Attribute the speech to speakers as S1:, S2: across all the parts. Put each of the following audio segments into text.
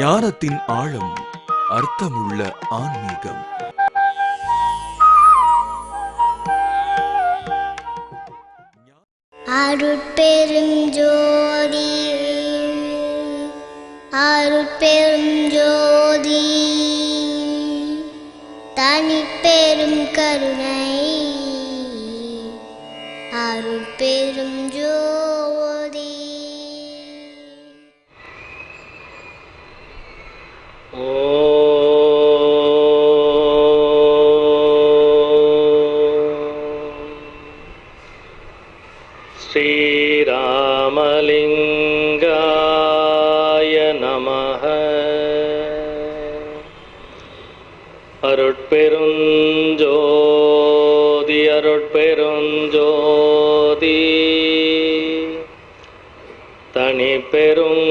S1: ஞானத்தின் ஆழம், அர்த்தமுள்ள ஆன்மீகம்.
S2: அருட்பெரும் ஜோதி, அருட்பெரும் ஜோதி, தனிப்பெரும் கருணை, அருட்பெரும் ஜோதி.
S3: ஸ்ரீராமலிங்காய நமஹ. அருட்பெருஞ்சோதி அருட்பெருஞ்சோதி, தனி பெரும்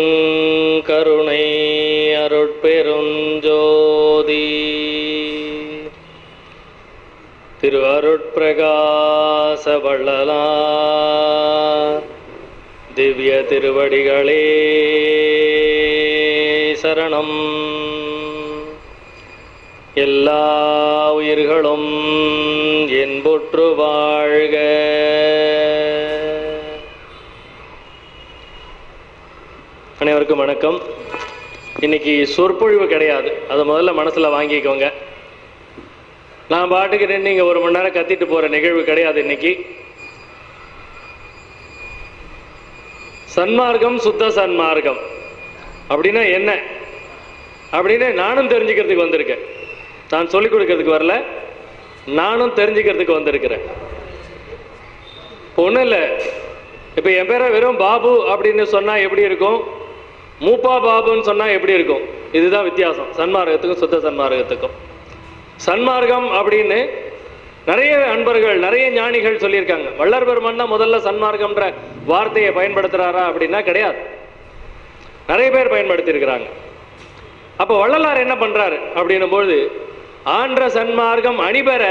S3: கருணை அருட்பெருஞ்சோதி. திரு அருட்பிரகாச வள்ளலார் திவ்ய திருவடிகளே சரணம். எல்லா உயிர்களும் என்புற்று வாழ்க. அனைவருக்கும் வணக்கம். இன்னைக்கு சொற்பொழிவு கிடையாது, அதை முதல்ல மனசுல வாங்கிக்கோங்க. நான் பாட்டுக்கு நீங்க ஒரு மணி நேரம் கத்திட்டு போற நிகழ்வு கிடையாது. இன்னைக்கு சன்மார்க்கம், சுத்த சன்மார்க்கம் அப்படின்னா என்ன அப்படின்னு நானும் தெரிஞ்சுக்கிறதுக்கு வந்திருக்கேன். நான் சொல்லிக் கொடுக்கறதுக்கு வரல, நானும் தெரிஞ்சுக்கிறதுக்கு வந்திருக்கிறேன். ஒன்றும் இல்லை, இப்போ என் பேரை வெறும் பாபு அப்படின்னு சொன்னா எப்படி இருக்கும், மூப்பா பாபுன்னு சொன்னா எப்படி இருக்கும், இதுதான் வித்தியாசம் சன்மார்க்கத்துக்கும் சுத்த சன்மார்க்கத்துக்கும். சன்மார்க்கம் அப்படின்னு நிறைய அன்பர்கள், நிறைய ஞானிகள் சொல்லியிருக்காங்க. வள்ளல் பெருமான் தான் முதல்ல சன்மார்க்கம்ன்ற வார்த்தையை பயன்படுத்துறாரா அப்படின்னா கிடையாது, நிறைய பேர் பயன்படுத்தி இருக்கிறாங்க. அப்போ வள்ளலார் என்ன பண்றாரு அப்படின்னும் பொழுது, ஆன்ற சன்மார்க்கம் அணிபெற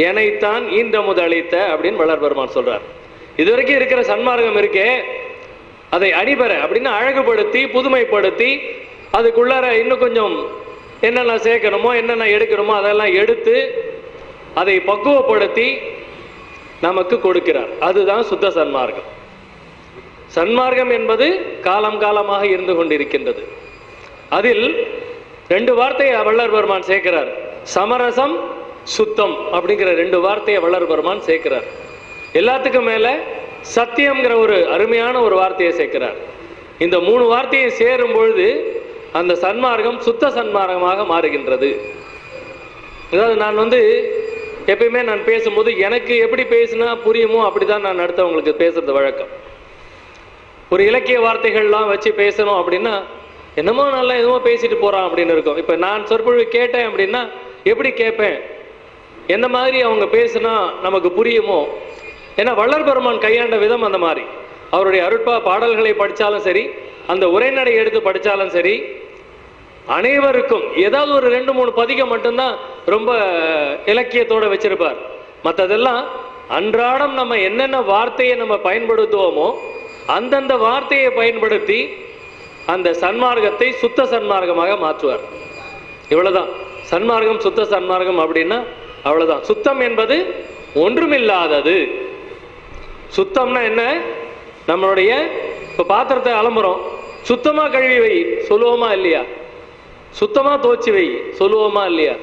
S3: எனைத்தான் ஈன்ற முதலித்த அப்படின்னு வள்ளல் பெருமான் சொல்றார். இதுவரைக்கும் இருக்கிற சன்மார்க்கம் இருக்கே, அதை அணிபெற அப்படின்னா அழகுபடுத்தி புதுமைப்படுத்தி அதுக்குள்ளார இன்னும் கொஞ்சம் என்னென்ன சேர்க்கணுமோ என்னென்ன எடுக்கணுமோ அதெல்லாம் எடுத்து அதை பக்குவப்படுத்தி நமக்கு கொடுக்கிறார். அதுதான் சுத்த சன்மார்க்கம். சன்மார்க்கம் என்பது காலம் காலமாக இருந்து கொண்டிருக்கின்றது. அதில் ரெண்டு வார்த்தையை வள்ளல் பெருமான் சேர்க்கிறார். சமரசம், சுத்தம் அப்படிங்கிற ரெண்டு வார்த்தையை வள்ளல் பெருமான் சேர்க்கிறார். எல்லாத்துக்கும் மேல சத்தியம்ங்கிற ஒரு அருமையான ஒரு வார்த்தையை சேர்க்கிறார். இந்த மூணு வார்த்தையை சேரும் பொழுது அந்த சன்மார்க்கம் சுத்த சன்மார்க்கமாக மாறுகின்றது. அதாவது நான் எப்பயுமே நான் பேசும்போது எனக்கு எப்படி பேசினா புரியுமோ அப்படிதான் நான் அடுத்தவங்களுக்கு பேசுறது வழக்கம். ஒரு இலக்கிய வார்த்தைகள்லாம் வச்சு பேசணும் அப்படின்னா என்னமோ நல்லா எதுவோ பேசிட்டு போறான் அப்படின்னு இருக்கும். இப்ப நான் சொற்பொழிவு கேட்டேன் அப்படின்னா எப்படி கேட்பேன், எந்த மாதிரி அவங்க பேசுனா நமக்கு புரியுமோ. ஏன்னா வள்ளல் பெருமான் கையாண்ட விதம் அந்த மாதிரி. அவருடைய அருட்பா பாடல்களை படித்தாலும் சரி, அந்த உரைநடை எடுத்து படித்தாலும் சரி, அனைவருக்கும் ஏதாவது ஒரு 2-3 பதிகம் மட்டும்தான் ரொம்ப இலக்கியத்தோட வச்சிருப்பார். மற்றதெல்லாம் அன்றாடம் நம்ம என்னென்ன வார்த்தையை நம்ம பயன்படுத்துவோமோ அந்தந்த வார்த்தையை பயன்படுத்தி அந்த சன்மார்க்கத்தை சுத்த சன்மார்க்கமாக மாற்றுவார். இவ்வளவுதான் சன்மார்க்கம், சுத்த சன்மார்க்கம் அப்படின்னா அவ்வளவுதான். சுத்தம் என்பது ஒன்றுமில்லாதது. சுத்தம்னா என்ன, நம்மளுடைய இப்ப பாத்திரத்தை அலம்புறோம், சுத்தமா கழுவி வை சொல்லுவோமா இல்லையா, சுத்தமா தோச்சி வை சொல்லுவோமா இல்லையா,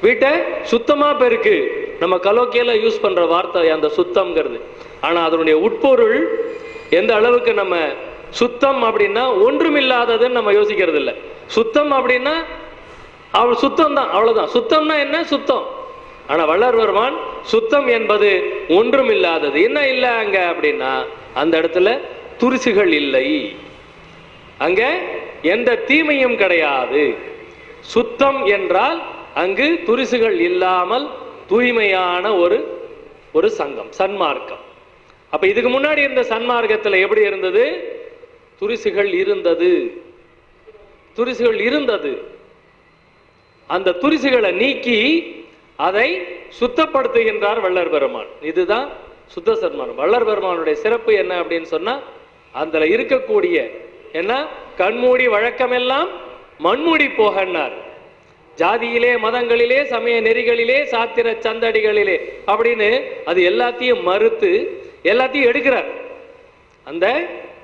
S3: வீட்டை சுத்தமா பெருக்கு நம்ம கலோக்கியில யூஸ் பண்ற வார்த்தை அந்த சுத்தம்ங்கிறது. ஆனா அதனுடைய உட்பொருள் எந்த அளவுக்கு நம்ம சுத்தம் அப்படின்னா ஒன்றுமில்லாததுன்னு நம்ம யோசிக்கிறது இல்லை. சுத்தம் அப்படின்னா அவள் சுத்தம் தான், அவ்வளவுதான். சுத்தம்னா என்ன, சுத்தம். ஆனா வள்ளல் பெருமான் சுத்தம் என்பது ஒன்றும் இல்லாதது. என்ன இல்லை அங்க அப்படின்னா அந்த இடத்துல துரிசுகள் இல்லை, அங்க எந்த தீமையும் கிடையாது. சுத்தம் என்றால் அங்கு துரிசுகள் இல்லாமல் தூய்மையான ஒரு சங்கம், சன்மார்க்கம். அப்ப இதுக்கு முன்னாடி இருந்த சன்மார்க்கத்துல எப்படி இருந்தது, துரிசுகள் இருந்தது, துரிசுகள் இருந்தது. அந்த துரிசுகளை நீக்கி அதை சுத்தப்படுத்துகின்றார் வள்ளல் பெருமான். இதுதான் சுத்த சன்மார்க்கம். வள்ளல் பெருமானுடைய சிறப்பு என்ன அப்படின்னு சொன்னா, அதுல இருக்கக்கூடிய என்ன, கண்மூடி வழக்கமெல்லாம் மண்முடி போகன்னார். ஜாதியிலே, மதங்களிலே, சமய நெறிகளிலே, சாத்திர சந்தடிகளிலே அப்படின்னு அது எல்லாத்தையும் மறுத்து எல்லாத்தையும் எடுக்கிறார். அந்த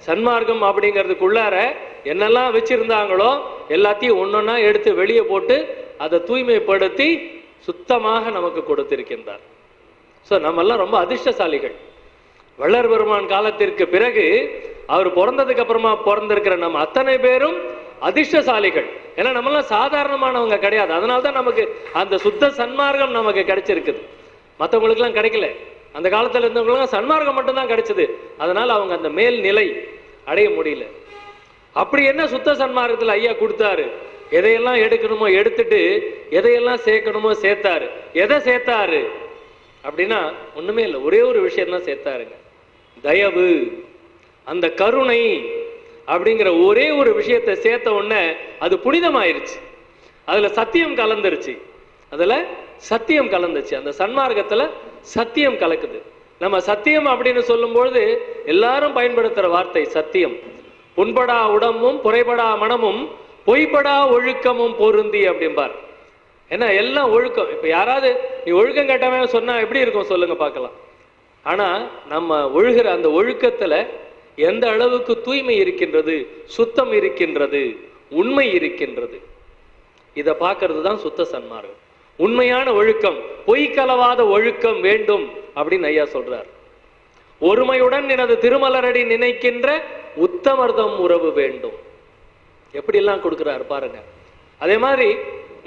S3: சன்மார்க்கம் அப்படிங்கிறதுக்குள்ளார என்னெல்லாம் வச்சிருந்தாங்களோ எல்லாத்தையும் ஒன்னொன்னா எடுத்து வெளியே போட்டு அதை தூய்மைப்படுத்தி சுத்தமாக நமக்கு கொடுத்திருக்கின்றார். ஸோ நம்மெல்லாம் ரொம்ப அதிர்ஷ்டசாலிகள். வள்ளல் பெருமான் காலத்திற்கு பிறகு அவர் பிறந்ததுக்கு அப்புறமா பிறந்திருக்கிற நம்ம அத்தனை பேரும் அதிர்ஷ்டசாலிகள். ஏன்னா நம்மளாம் சாதாரணமானவங்க கிடையாது. அதனால்தான் நமக்கு அந்த சுத்த சன்மார்க்கம் நமக்கு கிடைச்சிருக்குது. மற்றவங்களுக்குலாம் கிடைக்கல. அந்த காலத்தில் இருந்தவங்களும் சன்மார்க்கம் மட்டும்தான் கிடைச்சது. அதனால அவங்க அந்த மேல் நிலை அடைய முடியல. அப்படி என்ன சுத்த சன்மார்க்கத்தில் ஐயா கொடுத்தாரு? எதையெல்லாம் எடுக்கணுமோ எடுத்துட்டு எதையெல்லாம் சேர்க்கணுமோ சேர்த்தாரு. எதை சேர்த்தாரு அப்படின்னா ஒண்ணுமே இல்லை, ஒரே ஒரு விஷயம் தான் சேர்த்தாருங்க. தயவு, அந்த கருணை அப்படிங்கிற ஒரே ஒரு விஷயத்தை சேர்த்த உடனே அது புனிதமாயிருச்சு. அதுல சத்தியம் கலந்துருச்சு. அதுல சத்தியம் கலந்துச்சு. அந்த சன்மார்க்கத்துல சத்தியம் கலக்குது. நம்ம சத்தியம் அப்படின்னு சொல்லும்பொழுது எல்லாரும் பயன்படுத்துற வார்த்தை சத்தியம். புண்படா உடம்பும் புரைபடா மனமும் பொய்படா ஒழுக்கமும் பொருந்தி அப்படிம்பார். ஏன்னா எல்லாம் ஒழுக்கம். இப்ப யாராவது நீ ஒழுக்கம் கேட்டவன் சொன்னா எப்படி இருக்கும் சொல்லுங்க பார்க்கலாம். ஆனா நம்ம ஒழுகிற அந்த ஒழுக்கத்துல எந்த அளவுக்கு தூய்மை இருக்கின்றது, சுத்தம் இருக்கின்றது, உண்மை இருக்கின்றது, இதை பார்க்கறது தான் சுத்த சன்மார்க்கம். உண்மையான ஒழுக்கம், பொய் கலவாத ஒழுக்கம் வேண்டும் அப்படின்னு ஐயா சொல்றார். ஒருமையுடன் எனது திருமலரடி நினைக்கின்ற உத்தமர்தம் உறவு வேண்டும். எப்படி எல்லாம் கொடுக்கிறார் பாருங்க. அதே மாதிரி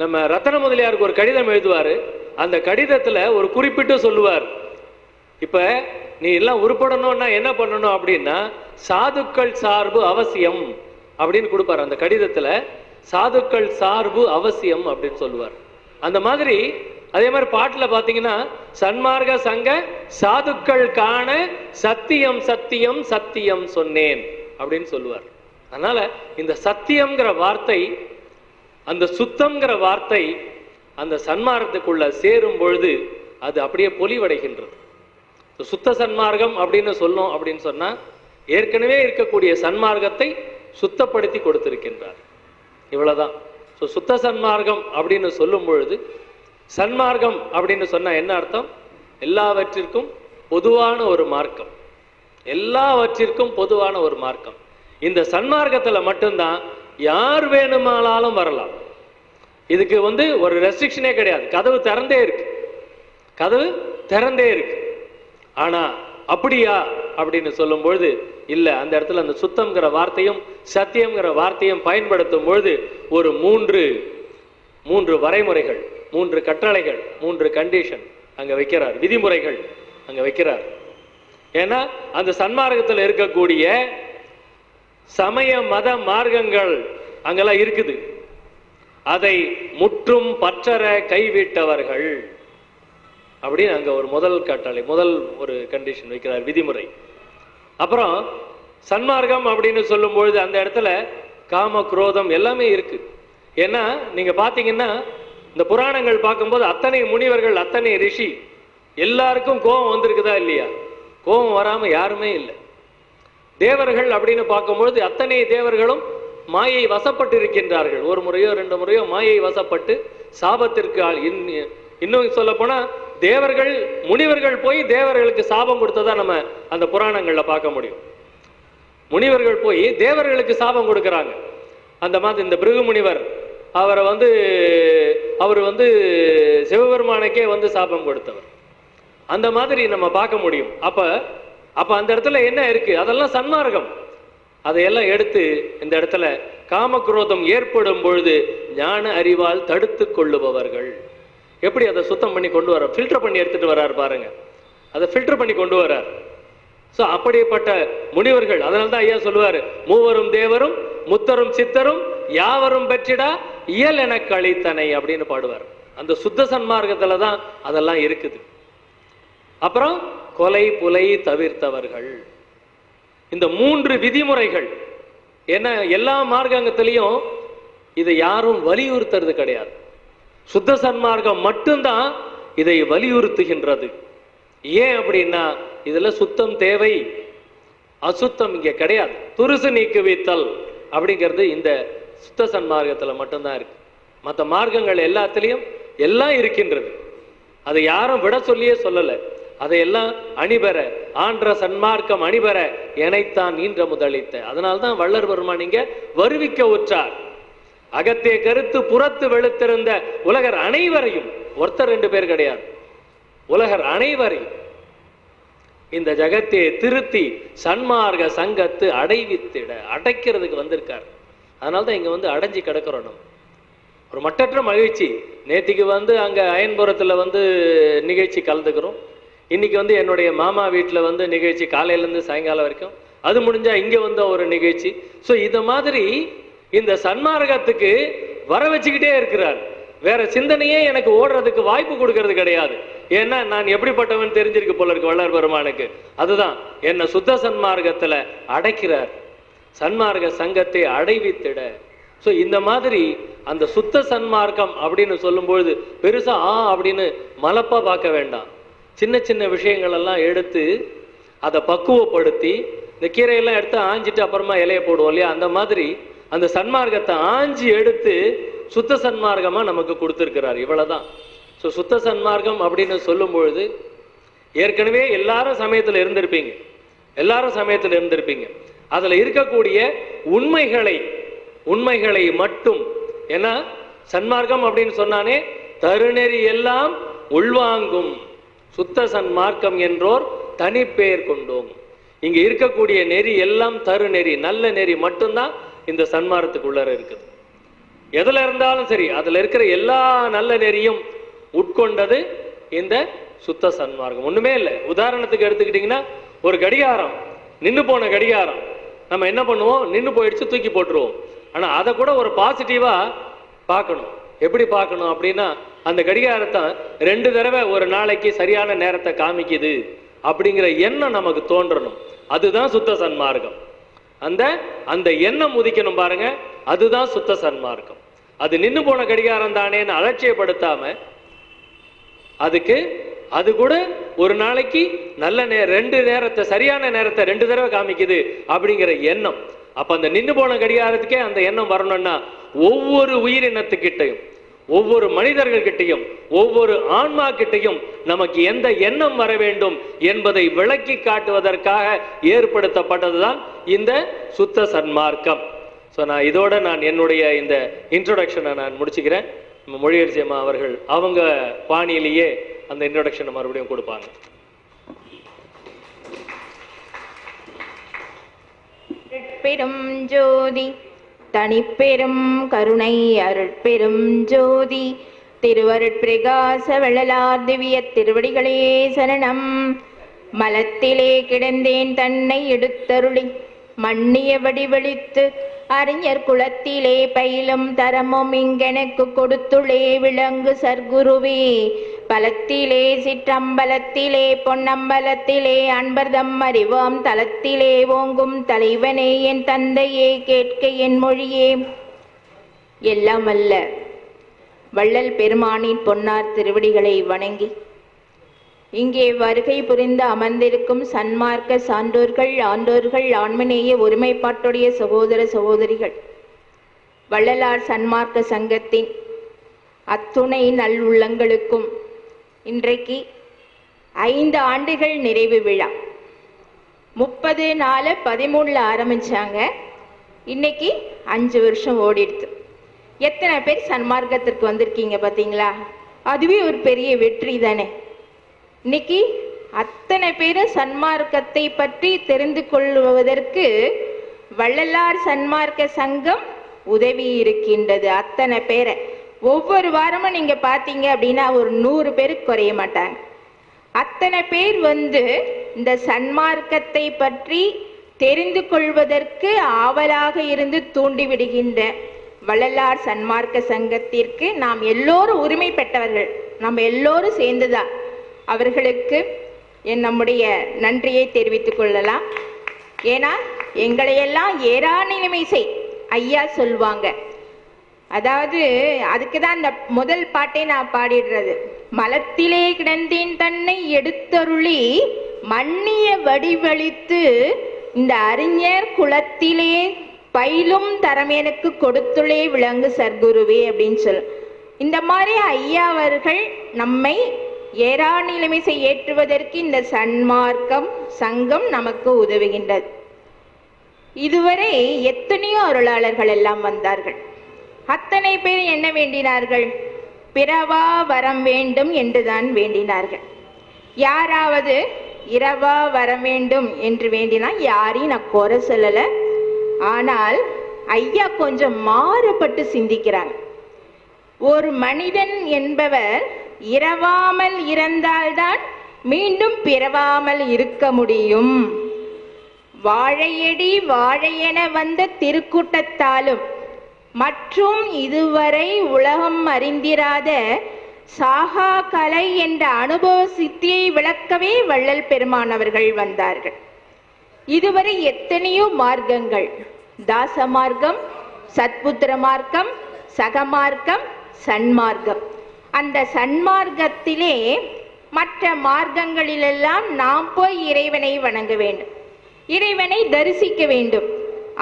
S3: நம்ம ரத்தன முதலியாருக்கு ஒரு கடிதம் எழுதுவாரு. அந்த கடிதத்துல ஒரு குறிப்பிட்டு சொல்லுவார், இப்ப நீ எல்லாம் உருப்படணும்னா என்ன பண்ணணும் அப்படின்னா சாதுக்கள் சார்பு அவசியம் அப்படின்னு கொடுப்பாரு. அந்த கடிதத்துல சாதுக்கள் சார்பு அவசியம் அப்படின்னு சொல்லுவார். அந்த மாதிரி அதே மாதிரி பாட்டுல பாத்தீங்கன்னா சன்மார்க்க சங்க சாதுக்கள் காண சத்தியம் சத்தியம் சத்தியம் சொன்னேன் அப்படின்னு சொல்லுவார். அதனால இந்த சத்தியம்ங்கிற வார்த்தை, அந்த சுத்தம்ங்கிற வார்த்தை அந்த சன்மார்க்கத்துக்குள்ள சேரும் பொழுது அது அப்படியே பொலிவடைகின்றது. சுத்த சன்மார்க்கம் அப்படின்னு சொல்லணும் அப்படின்னு சொன்னா ஏற்கனவே இருக்கக்கூடிய சன்மார்க்கத்தை சுத்தப்படுத்தி கொடுத்திருக்கின்றார். இவ்வளவுதான். சுத்த சன்மார்க்கம் அப்படின்னு சொல்லும் பொழுது, சன்மார்க்கம் அப்படின்னு சொன்னா என்ன அர்த்தம்? எல்லாவற்றிற்கும் பொதுவான ஒரு மார்க்கம். எல்லாவற்றிற்கும் பொதுவான ஒரு மார்க்கம். இந்த சன்மார்க்கத்துல மட்டும்தான் யார் வேணுமானாலும் வரலாம். இதுக்கு ஒரு ரெஸ்ட்ரிக்ஷனே கிடையாது. கதவு திறந்தே இருக்கு. கதவு திறந்தே இருக்கு. ஆனா அப்படியா அப்படின்னு சொல்லும் பொழுது இல்ல, அந்த இடத்துல அந்த சுத்தம்ங்கிற வார்த்தையும் சத்தியம்ங்கிற வார்த்தையும் பயன்படுத்தும் பொழுது ஒரு மூன்று வரைமுறைகள், 3 கட்டளைகள், 3 கண்டிஷன் அங்க வைக்கிறார், விதிமுறைகள் அங்க வைக்கிறார். ஏன்னா அந்த சன்மார்க்கத்தில் இருக்கக்கூடிய சமய மத மார்க்கங்கள் அங்கெல்லாம் இருக்குது. அதை முற்றும் பற்றற கைவிட்டவர்கள் அப்படின்னு அங்க ஒரு முதல் கட்டளை, முதல் ஒரு கண்டிஷன் வைக்கிறார், விதிமுறை. அப்புறம் சன்மார்க்கம் அப்படின்னு சொல்லும் பொழுது அந்த இடத்துல காம குரோதம் எல்லாமே இருக்கு. ஏன்னா நீங்க பாத்தீங்கன்னா இந்த புராணங்கள் பார்க்கும்போது அத்தனை முனிவர்கள், அத்தனை ரிஷி எல்லாருக்கும் கோபம் வந்திருக்குதா இல்லையா? கோபம் வராம யாருமே இல்லை. தேவர்கள் அப்படின்னு பார்க்கும்பொழுது அத்தனை தேவர்களும் மாயை வசப்பட்டு இருக்கின்றார்கள். ஒரு முறையோ 2 முறையோ மாயை வசப்பட்டு சாபத்திற்கு இன்னும் சொல்ல போனா தேவர்கள், முனிவர்கள் போய் தேவர்களுக்கு சாபம் கொடுத்ததா நம்ம அந்த புராணங்கள்ல பார்க்க முடியும். முனிவர்கள் போய் தேவர்களுக்கு சாபம் கொடுக்கிறாங்க. அந்த மாதிரி இந்த பிருகு முனிவர் அவரை அவர் சிவபெருமானுக்கே சாபம் கொடுத்தவர். அந்த மாதிரி நம்ம பார்க்க முடியும். அப்ப அந்த இடத்துல என்ன இருக்கு? அதெல்லாம் சன்மார்க்கம். அதையெல்லாம் எடுத்து இந்த இடத்துல காமக்ரோதம் ஏற்படும் பொழுது ஞான அறிவால் தடுத்து கொள்ளுபவர்கள். எப்படி அதை சுத்தம் பண்ணி கொண்டு வர, ஃபில்டர் பண்ணி எடுத்துட்டு வர்றாரு பாருங்க. அதை ஃபில்டர் பண்ணி கொண்டு வர்றார். சோ அப்படிப்பட்ட முனிவர்கள். அதனால்தான் ஐயா சொல்லுவாரு, மூவரும் தேவரும் முத்தரும் சித்தரும் யாவரும் பெற்றிடா இயல் என கழித்தனை அப்படின்னு பாடுவார். அந்த சுத்த சன்மார்க்கத்துல தான் அதெல்லாம் இருக்குது. அப்புறம் கொலை புலை தவிர்த்தவர்கள். இந்த 3 விதிமுறைகள். ஏன்னா எல்லா மார்க்கத்திலையும் இதை யாரும் வலியுறுத்துறது கிடையாது. சுத்த சன்மார்க்கம் மட்டும்தான் இதை வலியுறுத்துகின்றது. ஏன் அப்படின்னா இதுல சுத்தம் தேவை, அசுத்தம் இங்க கிடையாது. துருசு நீக்குவித்தல் அப்படிங்கிறது இந்த சுத்த சன்மார்க்கத்துல மட்டும்தான் இருக்கு. மற்ற மார்க்கங்கள் எல்லாத்திலையும் எல்லாம் இருக்கின்றது. அதை யாரும் விட சொல்லியே சொல்லலை. அதையெல்லாம் அணிபெற ஆன்ற சன்மார்க்கம் அணிபெற எனைத்தான் ஈன்ற முதலித்த. அதனால்தான் வள்ளர் பெருமான் இங்க வருவிக்க உற்றார். அகத்தே கருத்து புறத்து வெளுத்திருந்த உலகர் அனைவரையும், ஒருத்தர் 2 பேர் கிடையாது, உலகர் அனைவரையும் இந்த ஜகத்தே திருத்தி சன்மார்க்க சங்கத்து அடைவித்திட அடைக்கிறதுக்கு வந்திருக்கார். அதனால்தான் இங்க வந்து அடைஞ்சு கிடக்கிறோம். நம்ம ஒரு மட்டற்ற மகிழ்ச்சி. நேத்திக்கு வந்து அங்க அயன்புரத்துல நிகழ்ச்சி கலந்துக்கிறோம். இன்னைக்கு என்னுடைய மாமா வீட்டில் நிகழ்ச்சி காலையிலேருந்து சாயங்காலம் வரைக்கும். அது முடிஞ்சா இங்க ஒரு நிகழ்ச்சி. ஸோ இத மாதிரி இந்த சன்மார்க்கத்துக்கு வர வச்சுக்கிட்டே இருக்கிறார். வேற சிந்தனையே எனக்கு ஓடுறதுக்கு வாய்ப்பு கொடுக்கறது கிடையாது. ஏன்னா நான் எப்படிப்பட்டவன் தெரிஞ்சிருக்கு போல இருக்கு வள்ளர் பெருமானுக்கு. அதுதான் என்ன சுத்த சன்மார்க்கத்துல அடைக்கிறார், சன்மார்க்க சங்கத்தை அடைவித்திட. ஸோ இந்த மாதிரி அந்த சுத்த சன்மார்க்கம் அப்படின்னு சொல்லும்பொழுது பெருசா அப்படின்னு மலப்பா பார்க்க வேண்டாம். சின்ன சின்ன விஷயங்கள் எல்லாம் எடுத்து அதை பக்குவப்படுத்தி, இந்த கீரையெல்லாம் எடுத்து ஆஞ்சிட்டு அப்புறமா இலையை போடுவோம் இல்லையா, அந்த மாதிரி அந்த சன்மார்க்கத்தை ஆஞ்சி எடுத்து சுத்த சன்மார்க்கமா நமக்கு கொடுத்துருக்கிறார். இவ்வளவுதான். ஸோ சுத்த சன்மார்க்கம் அப்படின்னு சொல்லும் பொழுது ஏற்கனவே எல்லாரும் சமயத்தில் இருந்திருப்பீங்க, எல்லாரும் சமயத்தில் இருந்திருப்பீங்க. அதுல இருக்கக்கூடிய உண்மைகளை மட்டும், ஏன்னா சன்மார்க்கம் அப்படின்னு சொன்னானே தருநெறி எல்லாம் உள்வாங்கும் சுத்த சன்மார்க்கம் என்றோர் தனி பெயர் கொண்டோம். இங்க இருக்கக்கூடிய நெறி எல்லாம் தரு நெறி, நல்ல நெறி மட்டும்தான் இந்த சன்மார்க்கத்துக்குள்ள இருக்குது. எதுல இருந்தாலும் சரி அதுல இருக்கிற எல்லா நல்ல நெறியும் உட்கொண்டது இந்த சுத்த சன்மார்க்கம். ஒண்ணுமே இல்லை. உதாரணத்துக்கு எடுத்துக்கிட்டீங்கன்னா, ஒரு கடிகாரம், நின்று போன கடிகாரம் நம்ம என்ன பண்ணுவோம், நின்று போயிடுச்சு தூக்கி போட்டுருவோம். ஆனா அதை கூட ஒரு பாசிட்டிவா பார்க்கணும். எப்படி பார்க்கணும் அப்படின்னா, அந்த கடிகாரத்தை 2 தடவை ஒரு நாளைக்கு சரியான நேரத்தை காமிக்குது அப்படிங்கிற எண்ணம் நமக்கு தோன்றணும். அதுதான் சுத்த சன்மார்க்கம். அந்த எண்ணம் உதிக்கணும் பாருங்க, அதுதான் சுத்த சன்மார்க்கம். அது நின்று போன கடிகாரம் தானேன்னு அலட்சியப்படுத்தாம, அதுக்கு அது கூட ஒரு நாளைக்கு நல்ல 2 நேரத்தை, சரியான நேரத்தை 2 தடவை காமிக்குது அப்படிங்கிற எண்ணம். அப்ப அந்த நின்று போன கடிகாரத்துக்கே அந்த எண்ணம் வரணும்னா, ஒவ்வொரு உயிரினத்துக்கிட்டையும், ஒவ்வொரு மனிதர்கள் கிட்டையும், ஒவ்வொரு ஆன்மா கிட்டையும் நமக்கு எந்த எண்ணம் வர வேண்டும் என்பதை விளக்கி காட்டுவதற்காக ஏற்படுத்தப்பட்டதுதான் இந்த சுத்த சன்மார்க்கம். ஸோ இதோட நான் என்னுடைய இந்த இன்ட்ரோடக்ஷனை நான் முடிச்சுக்கிறேன். மொழியரசி அம்மா அவர்கள் அவங்க பாணியிலேயே அந்த இன்ட்ரோடக்ஷனை மறுபடியும் கொடுப்பாங்க.
S4: பெரும் ஜோதி தனிப்பெரும் கருணை அருட்பெரும் ஜோதி திருவருட்பிரகாச வள்ளலார் திவ்ய திருவடிகளே சரணம். மலத்திலே கிடந்தேன் தன்னை எடுத்தருளி மண்ணிய வடிவழித்து அறிஞர் குலத்திலே பயிலும் தரமும் இங்கெனக்கு கொடுத்துளே விளங்கு சர்க்குருவே. பலத்திலே சிற்றம்பலத்திலே பொன்னம்பலத்திலே அன்பர்தம் அறிவாம் தலத்திலே ஓங்கும் தலைவனே என் தந்தையே கேட்க என் மொழியே. எல்லாம் அல்ல வள்ளல் பெருமானின் பொன்னார் திருவடிகளை வணங்கி இங்கே வருகை புரிந்து அமர்ந்திருக்கும் சன்மார்க்க சான்றோர்கள், ஆண்டோர்கள், ஆன்மநேய ஒருமைப்பாட்டுடைய சகோதர சகோதரிகள், வள்ளலார் சன்மார்க்க சங்கத்தின் அத்துணை நல்லுள்ளங்களுக்கும் இன்றைக்கு 5 ஆண்டுகள் நிறைவு விழா. 30/4/13 ஆரம்பிச்சாங்க. இன்னைக்கு 5 வருஷம் ஓடிடுது. எத்தனை பேர் சன்மார்க்கத்திற்கு வந்திருக்கீங்க பார்த்தீங்களா? அதுவே ஒரு பெரிய வெற்றி தானே. இன்னைக்கு அத்தனை பேரும் சன்மார்க்கத்தை பற்றி தெரிந்து கொள்வதற்கு வள்ளலார் சன்மார்க்க சங்கம் உதவி இருக்கின்றது. அத்தனை பேரை ஒவ்வொரு வாரமும் நீங்க பார்த்தீங்க அப்படின்னா ஒரு 100 பேருக்கு குறைய மாட்டாங்க. அத்தனை பேர் இந்த சன்மார்க்கத்தை பற்றி தெரிந்து கொள்வதற்கு ஆவலாக இருந்து தூண்டிவிடுகின்ற வள்ளலார் சன்மார்க்க சங்கத்திற்கு நாம் எல்லோரும் உரிமை பெற்றவர்கள். நம்ம எல்லோரும் சேர்ந்துதான் அவர்களுக்கு நம்முடைய நன்றியை தெரிவித்துக் கொள்ளலாம். ஏன்னா எங்களையெல்லாம் ஏறாநிலைமை செய் ஐயா சொல்வாங்க. அதாவது அதுக்குதான் அந்த முதல் பாட்டை நான் பாடிடுறது. மலத்திலே கிடந்தேன் தன்னை எடுத்தருளி மண்ணிய வடிவழித்து இந்த அறிஞர் குலத்திலே பயிலும் தரம் எனக்கு கொடுத்துளே விளங்கு சர்க்குருவே அப்படின்னு சொல்லு. இந்த மாதிரி ஐயா அவர்கள் நம்மை ஏறாநிலைமை ஏற்றுவதற்கு இந்த சன்மார்க்கம் சங்கம் நமக்கு உதவுகின்றது. இதுவரை எத்தனையோ அருளாளர்கள் எல்லாம் வந்தார்கள். அத்தனை பேர் என்ன வேண்டினார்கள்? பிறவா வரம் வேண்டும் என்றுதான் வேண்டினார்கள். யாராவது இரவா வர வேண்டும் என்று வேண்டினா யாரையும் நான் குறை சொல்லல. ஆனால் ஐயா கொஞ்சம் மாறுபட்டு சிந்திக்கிறாங்க. ஒரு மனிதன் என்பவர் இரவாமல் இறந்தால்தான் மீண்டும் பிறவாமல் இருக்க முடியும். வாழையடி வாழையென வந்த திருக்கூட்டத்தாலும் மற்றும் இதுவரை உலகம் அறிந்திராத சாகா கலை என்ற அனுபவ சித்தியை விளக்கவே வள்ளல் பெருமானவர்கள் வந்தார்கள். இதுவரை எத்தனையோ மார்க்கங்கள், தாச மார்க்கம், சத்புத்திர மார்க்கம், சகமார்க்கம், சன்மார்க்கம். அந்த சன்மார்க்கத்திலே மற்ற மார்க்கங்களிலெல்லாம் நாம் போய் இறைவனை வணங்க வேண்டும், இறைவனை தரிசிக்க வேண்டும்.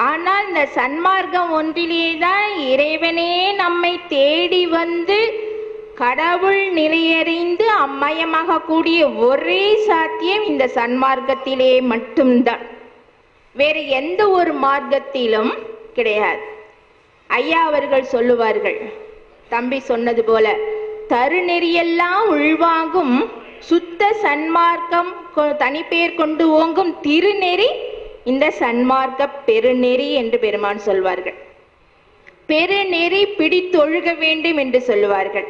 S4: ஆனால் இந்த சன்மார்க்கம் ஒன்றிலேதான் இறைவனே நம்மை தேடி வந்து கடவுள் நிலையறிந்து அம்மயமாக கூடிய ஒரே சாத்தியம் இந்த சன்மார்க்கத்திலே மட்டும்தான், வேறு எந்த ஒரு மார்க்கத்திலும் கிடையாது. ஐயா அவர்கள் சொல்லுவார்கள், தம்பி சொன்னது போல தருநெறியெல்லாம் உள்வாங்கும் சுத்த சன்மார்க்கம் தனிப்பேர் கொண்டு ஓங்கும் திருநெறி இந்த சன்மார்க்க பெருநெறி என்று பெருமான் சொல்வார்கள். பெருநெறி பிடித்தொழுக வேண்டும் என்று சொல்லுவார்கள்.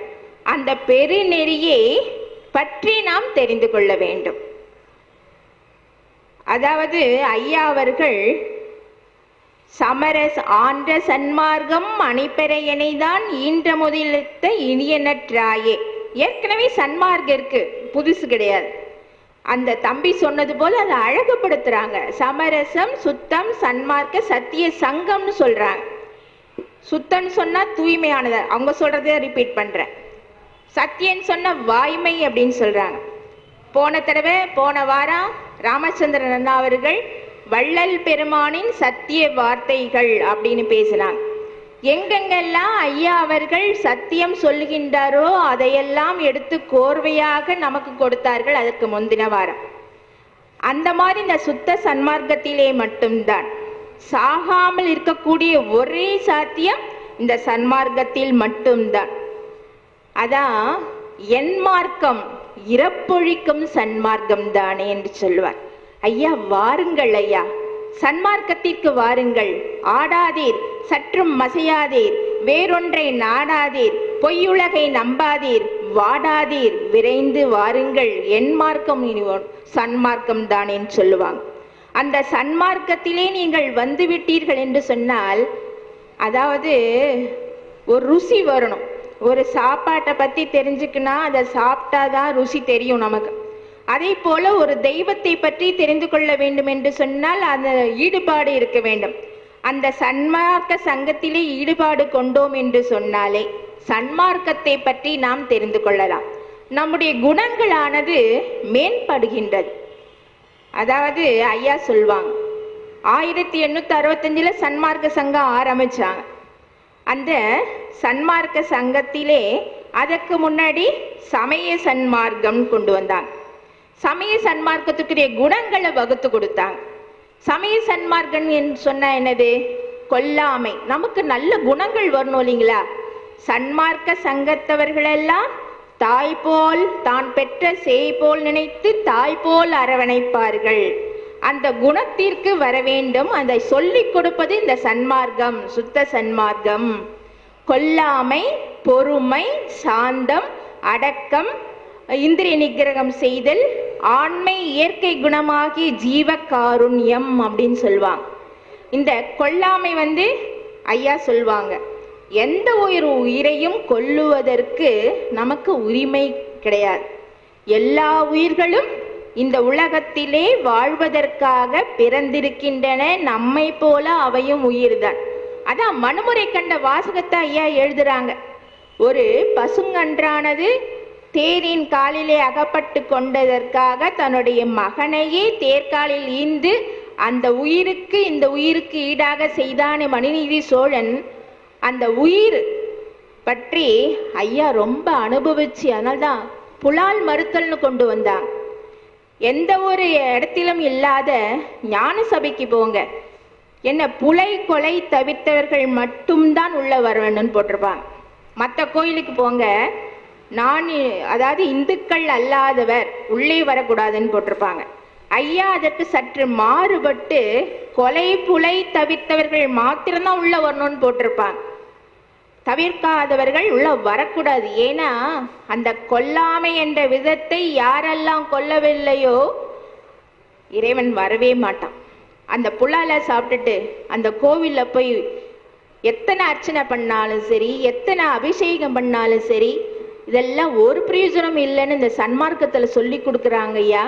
S4: அந்த பெருநெறியை பற்றி நாம் தெரிந்து கொள்ள வேண்டும். அதாவது ஐயா அவர்கள் சமரஸ் ஆன்ற சன்மார்க்கம் அணிப்பெறையனைதான் ஈன்ற முதலித்த இனியனற்றாயே. ஏற்கனவே சன்மார்க்கம் இருக்கு, புதுசு கிடையாது. அந்த தம்பி சொன்னது போல அதை அழகுபடுத்துறாங்க. சமரசம், சுத்தம், சன்மார்க்க, சத்திய சங்கம்னு சொல்றாங்க. சுத்தம்னு சொன்னா தூய்மையானது, அவங்க சொல்றதே ரிப்பீட் பண்றேன். சத்தியன்னு சொன்ன வாய்மை அப்படின்னு சொல்றாங்க. போன வாரம் ராமச்சந்திரன் அண்ணா அவர்கள் வள்ளல் பெருமானின் சத்திய வார்த்தைகள் அப்படின்னு பேசினாங்க. எங்கெங்கெல்லாம் ஐயா அவர்கள் சத்தியம் சொல்லுகின்றாரோ அதையெல்லாம் எடுத்து கோர்வையாக நமக்கு கொடுத்தார்கள் அதற்கு முந்தின வாரம். அந்த மாதிரி இந்த சுத்த சன்மார்க்கத்திலே மட்டும்தான் சாகாமல் இருக்கக்கூடிய ஒரே சாத்தியம் இந்த சன்மார்க்கத்தில் மட்டும்தான். அதான் என் மார்க்கம் இறப்பொழிக்கும் சன்மார்க்கம் தானே என்று சொல்வார். ஐயா வாருங்கள், ஐயா சன்மார்க்கத்திற்கு வாருங்கள். ஆடாதீர், சற்றும் மசையாதீர், வேறொன்றை நாடாதீர், பொய்யுலகை நம்பாதீர், வாடாதீர், விரைந்து வாருங்கள். என் மார்க்கம் சன்மார்க்கம் தானேன்னு சொல்லுவாங்க. அந்த சன்மார்க்கத்திலே நீங்கள் வந்து விட்டீர்கள் என்று சொன்னால், அதாவது ஒரு ருசி வரணும். ஒரு சாப்பாட்டை பற்றி தெரிஞ்சுக்கினா அதை சாப்பிட்டாதான் ருசி தெரியும் நமக்கு. அதே போல ஒரு தெய்வத்தை பற்றி தெரிந்து கொள்ள வேண்டும் என்று சொன்னால் அந்த ஈடுபாடு இருக்க வேண்டும். அந்த சன்மார்க்க சங்கத்திலே ஈடுபாடு கொண்டோம் என்று சொன்னாலே சன்மார்க்கத்தை பற்றி நாம் தெரிந்து கொள்ளலாம். நம்முடைய குணங்களானது மேம்படுகின்றது. அதாவது ஐயா சொல்வாங்க, 1865 சன்மார்க்க சங்கம் ஆரம்பிச்சாங்க. அந்த சன்மார்க்க சங்கத்திலே அதற்கு முன்னாடி சமய சன்மார்க்கம் கொண்டு வந்தாங்க. சமய சன்மார்க்கத்துக்குரிய குணங்களை வகுத்து கொடுத்தாங்க. சமய சன்மார்க்கம் என்று சொன்னா என்னது? கொல்லாமை. நமக்கு நல்ல குணங்கள் வரணும் இல்லைங்களா? சன்மார்க்க சங்கத்தவர்களெல்லாம் தாய் போல் தான் பெற்ற சேய் போல் நினைத்து தாய் போல் அரவணைப்பார்கள். அந்த குணத்திற்கு வர வேண்டும். அதை சொல்லிக் கொடுப்பது இந்த சன்மார்க்கம், சுத்த சன்மார்க்கம். கொல்லாமை, பொறுமை, சாந்தம், அடக்கம், இந்திரிய நிகிரகம் செய்தல், ஆண்மை, இயற்கை குணமாகிய ஜீவ காருண்யம் அப்படின்னு சொல்லுவாங்க. இந்த கொல்லாமை ஐயா சொல்வாங்க, எந்த ஒரு உயிரையும் கொல்லுவதற்கு நமக்கு உரிமை கிடையாது. எல்லா உயிர்களும் இந்த உலகத்திலே வாழ்வதற்காக பிறந்திருக்கின்றன. நம்மை போல அவையும் உயிர்தான். அதான் மனுமுறை கண்ட வாசகத்தை ஐயா எழுதுறாங்க. ஒரு பசுங்கன்றானது தேரின் காலிலே அகப்பட்டு கொண்டதற்காக தன்னுடைய மகனையே தேர்காலில் ஈந்து அந்த உயிருக்கு இந்த உயிருக்கு ஈடாக செய்தானே மனுநீதி சோழன், அந்த உயிர் பற்றி ஐயா ரொம்ப அனுபவிச்சு, அதனால்தான் புலால் மறுத்தல்னு கொண்டு வந்தாங்க. எந்த ஒரு இடத்திலும் இல்லாத ஞான சபைக்கு போங்க, என்ன புலை கொலை தவிர்த்தவர்கள் மட்டும்தான் உள்ள வரணும்னு போட்டிருப்பாங்க. மற்ற கோயிலுக்கு போங்க, அதாவது இந்துக்கள் அல்லாதவர் உள்ளே வரக்கூடாதுன்னு போட்டிருப்பாங்க. ஐயா அதற்கு சற்று மாறுபட்டு கொலை புலை தவிர்த்தவர்கள் மாத்திரம்தான் உள்ள வரணும்னு போட்டிருப்பாங்க. தவிர்க்காதவர்கள் உள்ள வரக்கூடாது. ஏன்னா அந்த கொல்லாமை என்ற விதத்தை யாரெல்லாம் கொல்லவில்லையோ இறைவன் வரவே மாட்டான். அந்த புலால சாப்பிட்டுட்டு அந்த கோவில்ல போய் எத்தனை அர்ச்சனை பண்ணாலும் சரி, எத்தனை அபிஷேகம் பண்ணாலும் சரி, இதெல்லாம் ஒரு பிரயோஜனம் இல்லைன்னு இந்த சன்மார்க்கத்துல சொல்லி கொடுக்குறாங்க ஐயா.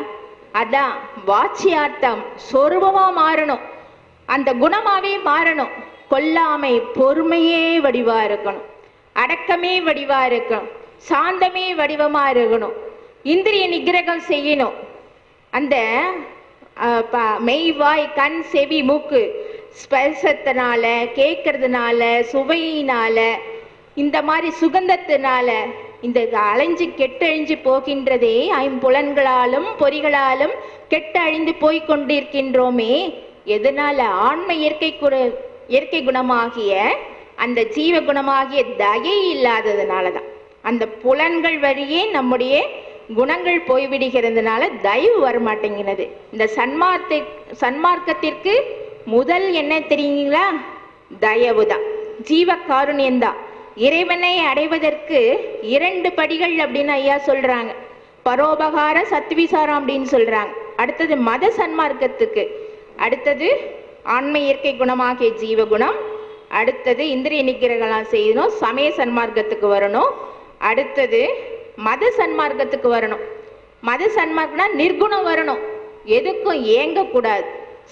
S4: அதான் வாட்சியார்த்தம் சொரூபமா மாறணும், அந்த குணமாவே மாறணும். கொல்லாமை பொறுமையே வடிவா இருக்கணும், அடக்கமே வடிவா இருக்கணும், சாந்தமே வடிவமா இருக்கணும், இந்திரிய நிகிரகம் செய்யணும். அந்த மெய்வாய் கண் செவி மூக்கு ஸ்பர்சத்தினால, கேட்கறதுனால, சுவையினால, இந்த மாதிரி சுகந்தத்தினால இந்த அலைஞ்சு கெட்டழிஞ்சு போகின்றதே, ஐம்புலன்களாலும் பொறிகளாலும் கெட்ட அழிந்து போய்கொண்டிருக்கின்றோமே. எதனால? ஆன்ம இயற்கை குணமாகிய அந்த ஜீவ குணமாகிய தயை இல்லாததுனாலதான். அந்த புலன்கள் வழியே நம்முடைய குணங்கள் போய்விடுகிறதுனால தயவு வரமாட்டேங்கிறது. இந்த சன்மார்க்கத்திற்கு முதல் என்ன தெரியுங்களா? தயவு தான், ஜீவ காருண்யம்தான். இறைவனை அடைவதற்கு 2 படிகள் அப்படின்னு ஐயா சொல்றாங்க. பரோபகார சத்விசாரம் அப்படின்னு சொல்றாங்க. அடுத்தது மத சன்மார்க்கத்துக்கு, அடுத்தது ஆன்ம இயற்கை குணமாகிய ஜீவகுணம், அடுத்தது இந்திரிய நிகிரகலாம் செய்யணும், சமய சன்மார்க்கத்துக்கு வரணும், அடுத்தது மத சன்மார்க்கத்துக்கு வரணும். மத சன்மார்க்கம்னா நிர்குணம் வரணும், எதுக்கும் ஏங்கக்கூடாது,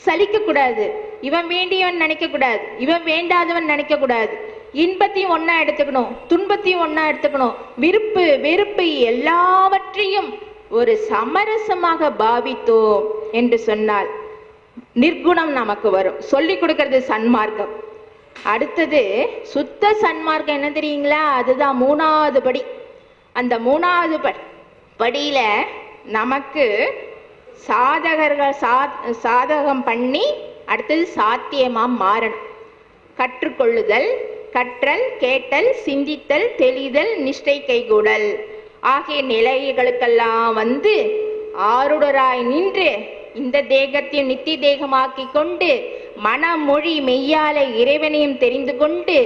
S4: சலிக்கக்கூடாது, இவன் வேண்டியவன் நினைக்க கூடாது, இவன் வேண்டாதவன் நினைக்க கூடாது, இன்பத்தையும் ஒன்னா எடுத்துக்கணும், துன்பத்தையும் ஒன்னா எடுத்துக்கணும், விருப்பு வெறுப்பு எல்லாவற்றையும் ஒரு சமரசமாக பாவித்தோம் என்று சொன்னால் நிர்குணம் நமக்கு வரும். சொல்லி கொடுக்கிறது சன்மார்க்கம். அடுத்தது சுத்த சன்மார்க்கம் என்ன தெரியுங்களா? அதுதான் 3வது படி. அந்த 3வது படியில நமக்கு சாதகம் பண்ணி அடுத்தது சாத்தியமா மாறணும். கற்றுக்கொள்ளுதல், கற்றல், கேட்டல், சிந்தித்தல், தெளிதல், நிஷ்டை கைகூடல் ஆகிய நிலைகளுக்கெல்லாம் வந்து ஆருடராய் நின்று இந்த தேகத்தையும் நித்திய தேகமாக்கி கொண்டு மனம் மொழி மெய்யால இறைவனையும் தெரிந்து கொண்டு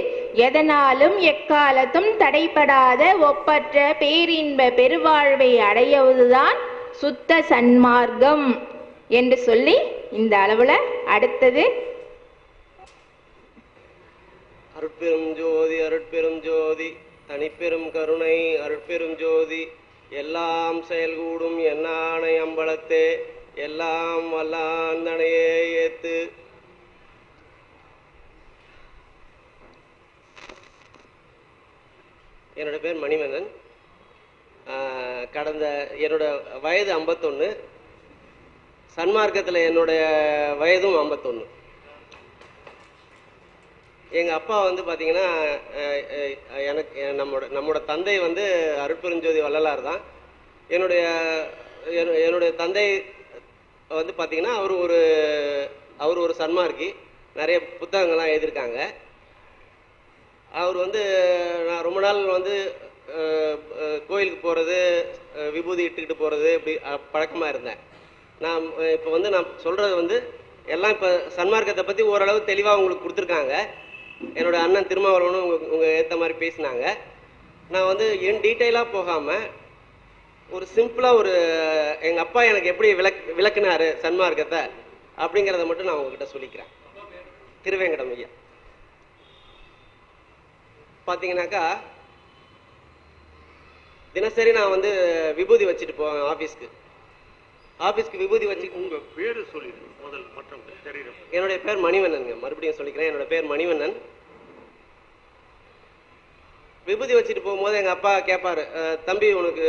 S4: எதனாலும் எக்காலத்தும் தடைபடாத ஒப்பற்ற பேரின்ப பெருவாழ்வை அடையவுதுதான் சுத்த சன்மார்க்கம் என்று சொல்லி இந்த அளவுல அடுத்தது
S5: அருட்பெரும் ஜோதி அருட்பெரும் ஜோதி தனிப்பெரும் கருணை அருட்பெரும் ஜோதி எல்லாம் செயல்கூடும் என்னானை அம்பலத்தே எல்லாம் வல்லாந்தனையே ஏத்து. என்னோட பேர் மணிவண்ணன். என்னோட வயது 51. சன்மார்க்கத்தில் என்னுடைய வயதும் 51. எங்கள் அப்பா வந்து பார்த்தீங்கன்னா எனக்கு நம்மோட தந்தை வந்து அருட்பெருஞ்சோதி வள்ளலார் தான். என்னுடைய தந்தை வந்து பார்த்தீங்கன்னா அவர் ஒரு சன்மார்க்கி. நிறைய புத்தகங்கள்லாம் எழுதியிருக்காங்க. அவர் வந்து நான் ரொம்ப நாள் வந்து கோயிலுக்கு போகிறது, விபூதி இட்டுக்கிட்டு போகிறது இப்படி பழக்கமாக இருந்தேன். நான் இப்போ வந்து நான் சொல்கிறது வந்து எல்லாம் இப்போ சன்மார்க்கத்தை பற்றி ஓரளவு தெளிவாக உங்களுக்கு கொடுத்துருக்காங்க. என்னோட அண்ணன் திருமாவளவனும் உங்கள் ஏற்ற மாதிரி பேசினாங்க. நான் வந்து டீட்டெயிலாக போகாமல் ஒரு சிம்பிளாக எங்கள் அப்பா எனக்கு எப்படி விளக்குனாரு சன்மார்க்கத்தை அப்படிங்கிறத மட்டும் நான் உங்ககிட்ட சொல்லிக்கிறேன். திருவேங்கடம் ஐயா பார்த்தீங்கன்னாக்கா தினசரி நான் வந்து விபூதி வச்சுட்டு போவேன் ஆஃபீஸ்க்கு விபூதி வச்சு. உங்கள் பேர் சொல்லிடுங்க முதல். மற்றும் என்னுடைய பேர் மணிவண்ணனுங்க. மறுபடியும் சொல்லிக்கிறேன், என்னோட பேர் மணிவண்ணன். விபூதி வச்சுட்டு போகும்போது எங்கள் அப்பா கேட்பார், தம்பி உனக்கு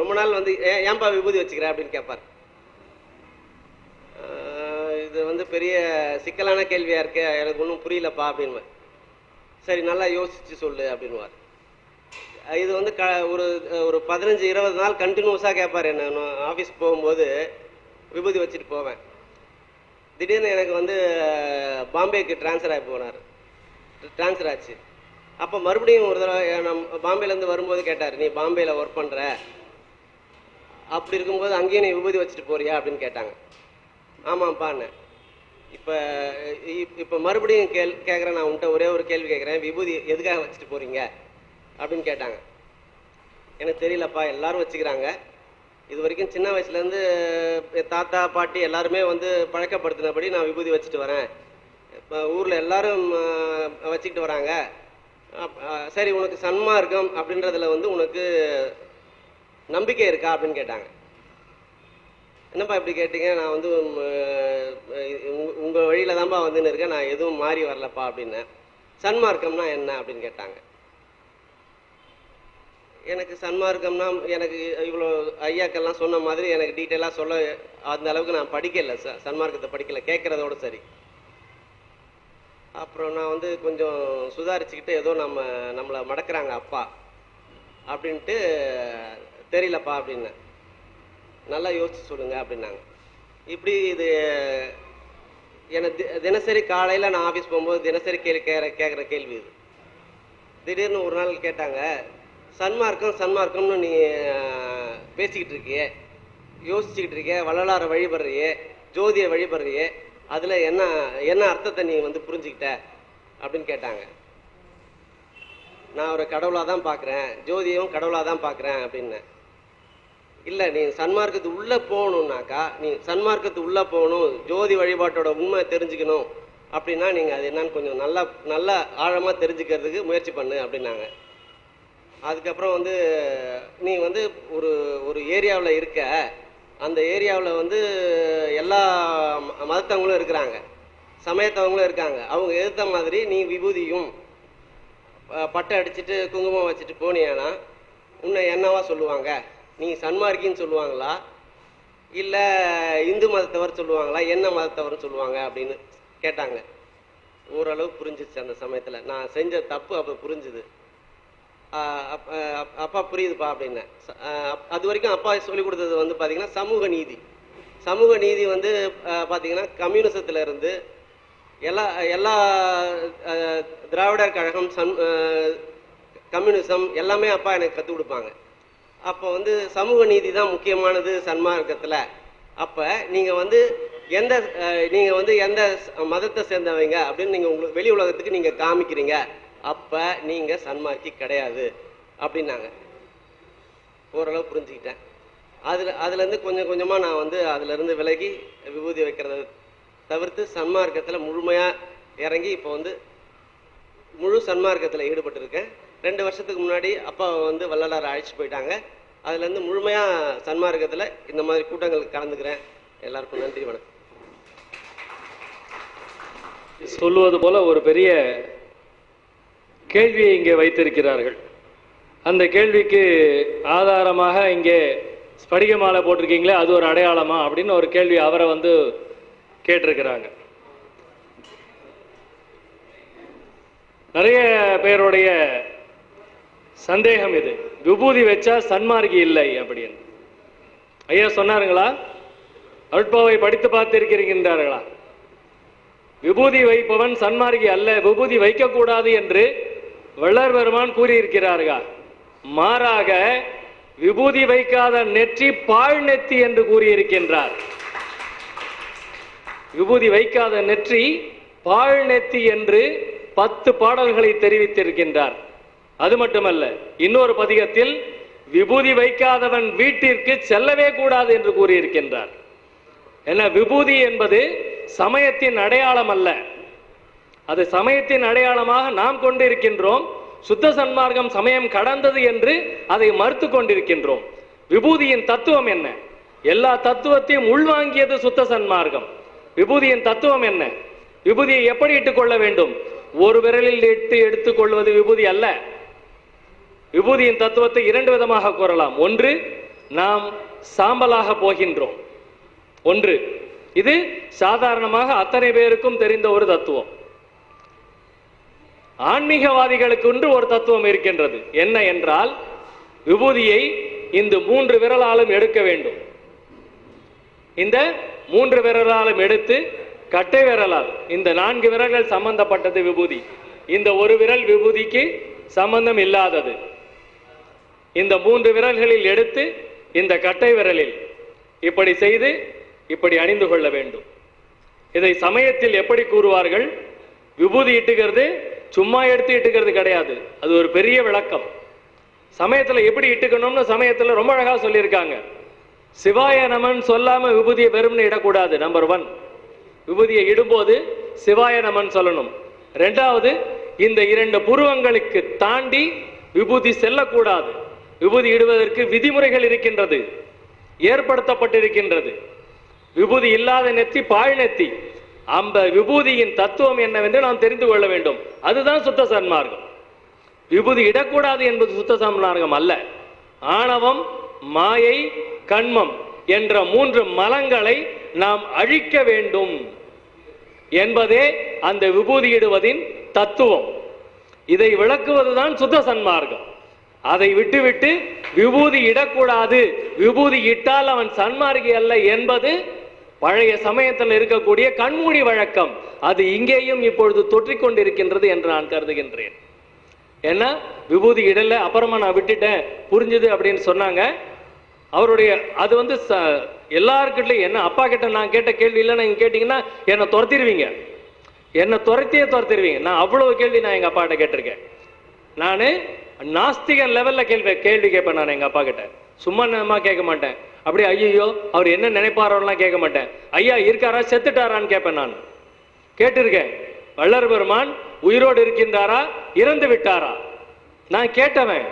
S5: ரொம்ப நாள் வந்து ஏன்பா விபூதி வச்சுக்கிற அப்படின்னு கேட்பார். இது வந்து பெரிய சிக்கலான கேள்வியாக இருக்கு, எனக்கு ஒன்றும் புரியலப்பா அப்படின்வேன். சரி நல்லா யோசிச்சு சொல்லு அப்படின்வார். இது வந்து ஒரு ஒரு 15-20 நாள் கண்டினியூஸாக கேட்பார். என்ன ஆஃபீஸ் போகும்போது விபூதி வச்சுட்டு போவேன். திடீர்னு எனக்கு வந்து பாம்பேக்கு ட்ரான்ஸ்ஃபர் ஆச்சு. அப்போ மறுபடியும் ஒரு தடவை பாம்பேலேருந்து வரும்போது கேட்டார், நீ பாம்பேயில் ஒர்க் பண்ணுற, அப்படி இருக்கும்போது அங்கேயும் நீ விபூதி வச்சுட்டு போறியா அப்படின்னு கேட்டாங்க. ஆமாம்ப்பான்னு. இப்போ மறுபடியும் கேட்குறேன், நான் உன்ட்ட ஒரே ஒரு கேள்வி கேட்குறேன், விபூதி எதுக்காக வச்சுட்டு போகிறீங்க அப்படின்னு கேட்டாங்க. எனக்கு தெரியலப்பா, எல்லாரும் வச்சுக்கிறாங்க. இது வரைக்கும் சின்ன வயசுலேருந்து தாத்தா பாட்டி எல்லாருமே வந்து பழக்கப்படுத்தினபடி நான் விபூதி வச்சுட்டு வரேன். இப்போ ஊரில் எல்லாரும் வச்சுக்கிட்டு வராங்க. சரி, உனக்கு சன்மார்க்கம் அப்படின்றதுல வந்து உனக்கு நம்பிக்கை இருக்கா அப்படின்னு கேட்டாங்க. என்னப்பா இப்படி கேட்டீங்க, நான் வந்து உங்கள் வழியில் தான்ப்பா வந்துன்னு இருக்கேன், நான் எதுவும் மாறி வரலப்பா அப்படின்னேன். சன்மார்க்கம்னா என்ன அப்படின்னு கேட்டாங்க. எனக்கு சன்மார்க்கம்னா எனக்கு இவ்வளோ ஐயாக்கெல்லாம் சொன்ன மாதிரி எனக்கு டீட்டெயிலாக சொல்ல அந்த அளவுக்கு நான் படிக்கலை, சன்மார்க்கத்தை படிக்கலை, கேட்குறதோடு சரி. அப்புறம் நான் வந்து கொஞ்சம் சுதாரிச்சுக்கிட்டு ஏதோ நம்மளை மடக்கிறாங்க அப்பா அப்படின்ட்டு, தெரியலப்பா அப்படின்னேன். நல்லா யோசிச்சு சொல்லுங்க அப்படின்னாங்க. இப்படி இது எனக்கு தினசரி காலையில் நான் ஆஃபீஸ் போகும்போது தினசரி கேட்குற கேள்வி இது. திடீர்னு ஒரு நாள் கேட்டாங்க, சன்மார்க்கம்னு நீ பேசிக்கிட்டு இருக்கியே, யோசிச்சுக்கிட்டு இருக்கிய, வள்ளலாரை வழிபடுறியே, ஜோதியை வழிபடுறியே, அதில் என்ன அர்த்தத்தை நீ வந்து புரிஞ்சுக்கிட்ட அப்படின்னு கேட்டாங்க. நான் ஒரு கடவுளாக தான் பார்க்குறேன், ஜோதியும் கடவுளாக தான் பார்க்குறேன் அப்படின்னேன். இல்லை, நீ சன்மார்க்கத்து உள்ளே போகணுன்னாக்கா, நீ சன்மார்க்கத்து உள்ளே போகணும், ஜோதி வழிபாட்டோட உண்மை தெரிஞ்சுக்கணும் அப்படின்னா நீங்கள் அது என்னன்னு கொஞ்சம் நல்லா ஆழமாக தெரிஞ்சுக்கிறதுக்கு முயற்சி பண்ணு அப்படின்னாங்க. அதுக்கப்புறம் வந்து நீ வந்து ஒரு ஏரியாவில் இருக்க, அந்த ஏரியாவில் வந்து எல்லா மதத்தவங்களும் இருக்கிறாங்க, சமயத்தவங்களும் இருக்காங்க. அவங்க எதிர்த்த மாதிரி நீ விபூதியும் பட்டை அடிச்சுட்டு குங்குமம் வச்சுட்டு போனியானா உன்னை என்னவா சொல்லுவாங்க? நீ சன்மார்க்கின்னு சொல்லுவாங்களா, இல்லை இந்து மதத்தவர் சொல்லுவாங்களா, என்ன மதத்தவர்னு சொல்லுவாங்க அப்படின்னு கேட்டாங்க. ஓரளவு புரிஞ்சிச்சு அந்த சமயத்தில். நான் செஞ்ச தப்பு அப்போ புரிஞ்சுது. அப்பா புரியுதுப்பா அப்படின்னேன். அது வரைக்கும் அப்பா சொல்லிக் கொடுத்தது வந்து பார்த்தீங்கன்னா சமூக நீதி வந்து பார்த்தீங்கன்னா கம்யூனிசத்தில் இருந்து எல்லா திராவிடர் கழகம், கம்யூனிசம் எல்லாமே அப்பா எனக்கு கற்றுக் கொடுப்பாங்க. அப்போ வந்து சமூக நீதி தான் முக்கியமானது சன்மார்க்கத்தில். அப்போ நீங்கள் வந்து எந்த மதத்தை சேர்ந்தவங்க அப்படின்னு நீங்கள் உங்களுக்கு வெளி உலகத்துக்கு நீங்கள் காமிக்கிறீங்க, அப்போ நீங்கள் சன்மார்க்கி கிடையாது அப்படின்னாங்க. ஓரளவு புரிஞ்சுக்கிட்டேன். அதுலேருந்து கொஞ்சம் கொஞ்சமாக நான் வந்து அதிலேருந்து விலகி விபூதி வைக்கிறத தவிர்த்து சன்மார்க்கத்தில் முழுமையாக இறங்கி இப்போ வந்து முழு சன்மார்க்கத்தில் ஈடுபட்டிருக்கேன். 2 வருஷத்துக்கு முன்னாடி அப்பா வந்து வள்ளலாரை அழைச்சிட்டு போயிட்டாங்க. அதுலேருந்து முழுமையாக சன்மார்க்கத்தில் இந்த மாதிரி கூட்டங்களுக்கு கலந்துக்கிறேன். எல்லாருக்கும் நன்றி, வணக்கம்.
S3: சொல்லுவது போல ஒரு பெரிய கேள்வியை இங்கே வைத்திருக்கிறார்கள். அந்த கேள்விக்கு ஆதாரமாக இங்கே ஸ்படிக மாலை போட்டிருக்கீங்களே, அது ஒரு அடையாளமா அப்படின்னு ஒரு கேள்வி அவரை வந்து கேட்டிருக்கிறாங்க. நிறைய பேருடைய சந்தேகம் இது, விபூதி வச்சா சன்மார்க்கி இல்லை அப்படின்னு. ஐயா சொன்னாருங்களா? அருட்பாவை படித்து பார்த்திருக்கின்றார்களா? விபூதி வைப்பவன் சன்மார்க்கி அல்ல, விபூதி வைக்கக்கூடாது என்று வள்ளல் பெருமான் கூறியிருக்கிறார்கள். மாறாக விபூதி வைக்காத நெற்றி பாழ் நெத்தி என்று கூறியிருக்கின்றார். விபூதி வைக்காத நெற்றி பாழ் நெத்தி என்று 10 பாடல்களை தெரிவித்திருக்கின்றார். அது மட்டுமல்ல, இன்னொரு பதிகத்தில் விபூதி வைக்காதவன் வீட்டிற்கு செல்லவே கூடாது என்று கூறியிருக்கின்றார். என விபூதி என்பது சமயத்தின் அடையாளம் அல்ல, அது சமயத்தின் அடையாளமாக நாம் கொண்டிருக்கின்றோம். சுத்த சன்மார்க்கம் சமயம் கடந்தது என்று அதை மறுத்து கொண்டிருக்கின்றோம். விபூதியின் தத்துவம் என்ன? எல்லா தத்துவத்தையும் உள்வாங்கியது சுத்த சன்மார்க்கம். விபூதியின் தத்துவம் என்ன? விபூதியை எப்படி இட்டுக்கொள்ள வேண்டும்? ஒரு விரலில் இட்டு எடுத்துக்கொள்வது விபூதி அல்ல. விபூதியின் தத்துவத்தை 2 விதமாக கூறலாம். ஒன்று, நாம் சாம்பலாக போகின்றோம். ஒன்று, இது சாதாரணமாக அத்தனை பேருக்கும் தெரிந்த ஒரு தத்துவம். ஆன்மீகவாதிகளுக்கு ஒன்று ஒரு தத்துவம் இருக்கின்றது. என்ன என்றால், விபூதியை இந்த 3 விரலாலும் எடுக்க வேண்டும். இந்த 3 விரலாலும் எடுத்து கட்டை விரலால், இந்த 4 விரல்கள் சம்பந்தப்பட்டது விபூதி, இந்த ஒரு விரல் விபூதிக்கு சம்பந்தம் இல்லாதது. இந்த 3 விரல்களில் எடுத்து இந்த கட்டை விரலில் இப்படி செய்து இப்படி அணிந்து கொள்ள வேண்டும். இதை சமயத்தில் எப்படி கூறுவார்கள்? விபூதி இட்டுக்கிறது சும்மா எடுத்து இட்டுக்கிறது கிடையாது, அது ஒரு பெரிய விளக்கம். சமயத்தில் எப்படி இட்டுக்கணும்னு சமயத்தில் ரொம்ப அழகா சொல்லியிருக்காங்க. சிவாய நமன் சொல்லாம விபூதியை வெறும்னு இடக்கூடாது. நம்பர் 1, விபூதியை இடும்போது சிவாய நமன் சொல்லணும். 2வது, இந்த 2 புருவங்களுக்கு தாண்டி விபூதி செல்லக்கூடாது. விபூதி இடுவதற்கு விதிமுறைகள் இருக்கின்றது, ஏற்படுத்தப்பட்டிருக்கின்றது. விபூதி இல்லாத நெத்தி பாழ் நெத்தி. அந்த விபூதியின் தத்துவம் என்னவென்று நாம் தெரிந்து கொள்ள வேண்டும். அதுதான் சுத்த சன்மார்க்கம். விபூதி இடக்கூடாது என்பது சுத்த சன்மார்க்கம் அல்ல. ஆணவம், மாயை, கண்மம் என்ற 3 மலங்களை நாம் அழிக்க வேண்டும் என்பதே அந்த விபூதி இடுவதின் தத்துவம். இதை விளக்குவதுதான் சுத்த சன்மார்க்கம். அதை விட்டுவிட்டு விபூதி இடக்கூடாது, விபூதி இட்டால் அவன் சன்மார்க்கி அல்ல என்பது பழைய சமயத்தில் இருக்கக்கூடிய கண்மூடி வழக்கம். அது இங்கேயும் இப்பொழுது தொற்றிக்கொண்டிருக்கின்றது என்று நான் கருதுகின்றேன். ஏன்னா விபூதி இடல, அப்புறமா நான் விட்டுட்டேன் புரிஞ்சுது அப்படின்னு சொன்னாங்க. அவருடைய அது வந்து எல்லாருக்கிட்டையும், என்ன அப்பா கிட்ட நான் கேட்ட கேள்வி இல்லைன்னா நீங்க கேட்டீங்கன்னா என்னை துரத்திடுவீங்க, என்னை துரத்திடுவீங்க. நான் அவ்வளவு கேள்வி நான் எங்க அப்பா கிட்ட கேட்டிருக்கேன். நான் நாஸ்திகன் லெவல்ல கேள்வி கேட்பேன். நான் எங்க அப்பா கிட்ட சும்மா நேரமா கேட்க மாட்டேன். அப்படி ஐயோ அவர் என்ன நினைப்பாரோலாம் கேட்க மாட்டேன். ஐயா இருக்காரா செத்துட்டாரான்னு கேட்பேன். நான் கேட்டிருக்கேன், வள்ளல் பெருமான் உயிரோடு இருக்கின்றாரா இறந்து விட்டாரா நான் கேட்டவன்.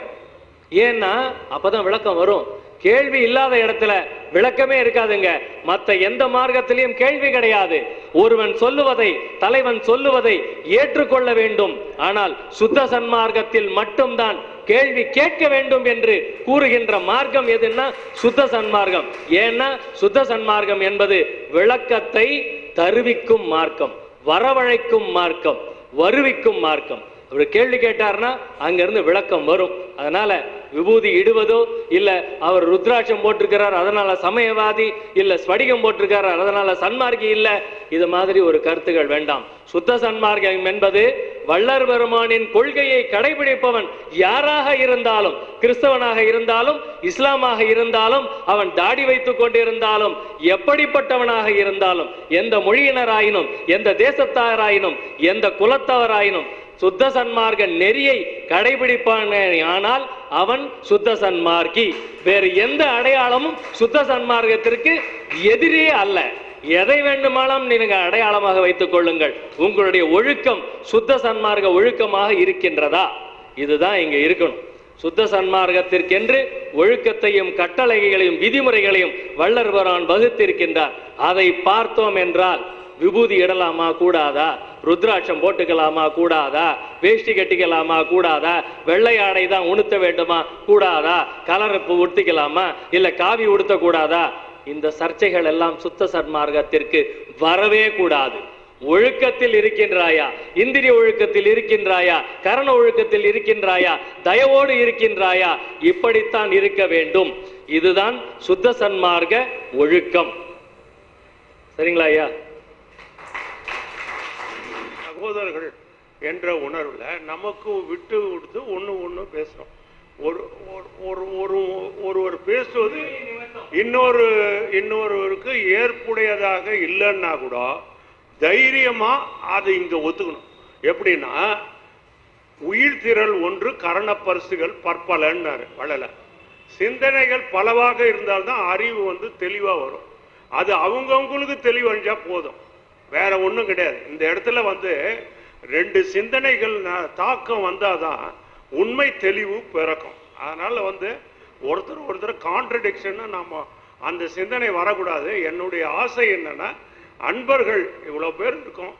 S3: ஏன்னா அப்பதான் விளக்கம் வரும். கேள்வி இல்லாத இடத்துல விளக்கமே இருக்காதுங்க. மற்ற எந்த மார்க்கத்திலையும் கேள்வி கிடையாது. ஒருவன் சொல்லுவதை, தலைவன் சொல்லுவதை ஏற்றுக்கொள்ள வேண்டும். ஆனால் சுத்த சன்மார்க்கத்தில் மட்டும்தான் கேள்வி கேட்க வேண்டும் என்று கூறுகின்ற மார்க்கம் எதுன்னா சுத்த சன்மார்க்கம். ஏன்னா சுத்த சன்மார்க்கம் என்பது விளக்கத்தை தருவிக்கும் மார்க்கம், வரவழைக்கும் மார்க்கம், வருவிக்கும் மார்க்கம். அவர் கேள்வி கேட்டார்னா அங்கிருந்து விளக்கம் வரும். அதனால விபூதி இடுவதோ இல்ல அவர் ருத்ராட்சம் போட்டிருக்கிறார் அதனால சமயவாதி, இல்ல ஸ்படிகம் போட்டிருக்கிறார் அதனால சன்மார்க்கி இல்ல, இது மாதிரி ஒரு கருத்துகள் வேண்டாம். சுத்த சன்மார்க்கம் என்பது வள்ளல் பெருமானின் கொள்கையை கடைபிடிப்பவன் யாராக இருந்தாலும், கிறிஸ்தவனாக இருந்தாலும் இஸ்லாமாக இருந்தாலும், அவன் தாடி வைத்துக் கொண்டிருந்தாலும், எப்படிப்பட்டவனாக இருந்தாலும், எந்த மொழியினராயினும், எந்த தேசத்தாராயினும், எந்த குலத்தவராயினும் சுத்த சன்மார்க்க நெறியை கடைபிடிப்பானே ஆனால் அவன் சுத்த சன்மார்க்கி. வேறு எந்த அடையாளமும் சுத்த சன்மார்க்கத்திற்கு எதிரே அல்ல. எதை வேண்டுமானாலும் நீங்க அடையாளமாக வைத்துக் கொள்ளுங்கள். உங்களுடைய ஒழுக்கம் சுத்த சன்மார்க்க ஒழுக்கமாக இருக்கின்றதா? இதுதான் இங்க இருக்கணும். சுத்த சன்மார்க்கத்திற்கென்று ஒழுக்கத்தையும் கட்டளைகளையும் விதிமுறைகளையும் வள்ளல் பெருமான் வகுத்திருக்கின்றார். அதை பார்த்தோம் என்றால் விபூதி இடலாமா கூடாதா, ருத்ராட்சம் போட்டுக்கலாமா கூடாதா, வேஷ்டி கட்டிக்கலாமா கூடாதா, வெள்ளை ஆடை தான் உடுத்த வேண்டுமா கூடாதா, கலரப்பு உடுத்திக்கலாமா இல்ல காவி உடுத்த கூடாதா, இந்த சர்ச்சைகள் எல்லாம் சுத்த சன்மார்க்கத்திற்கு வரவே கூடாது. ஒழுக்கத்தில் இருக்கின்றாயா, இந்திரிய ஒழுக்கத்தில் இருக்கின்றாயா, கரண ஒழுக்கத்தில் இருக்கின்றாயா, தயவோடு இருக்கின்றாயா, இப்படித்தான் இருக்க வேண்டும். இதுதான் சுத்த சன்மார்க்க ஒழுக்கம். சரிங்களா ஐயா?
S6: சகோதரர்கள் என்ற உணர்வுல நமக்கு விட்டு கொடுத்து ஒண்ணு பேசுறோம். ஒருவர் பேசுவது இன்னொருவருக்கு ஏற்புடையதாக இல்லைன்னா கூட தைரியமா அதை இங்க ஒத்துக்கணும். எப்படின்னா உயிர் திரள் ஒன்று கரண பரிசுகள் பற்பலன்னாரு வள்ளல. சிந்தனைகள் பலவாக இருந்தால்தான் அறிவு தெளிவா வரும். அது அவங்கவுங்களுக்கு தெளிவடைஞ்சா போதும், வேற ஒண்ணும் கிடையாது. இந்த இடத்துல 2 சிந்தனைகள் தாக்கம் வந்தாதான் உண்மை தெளிவு பிறக்கும். அதனால ஒருத்தர் கான்ட்ரடிக்ஷன் நாம அந்த சிந்தனை வரக்கூடாது. என்னுடைய ஆசை என்னன்னா, அன்பர்கள் இவ்வளவு பேர் இருக்கும்,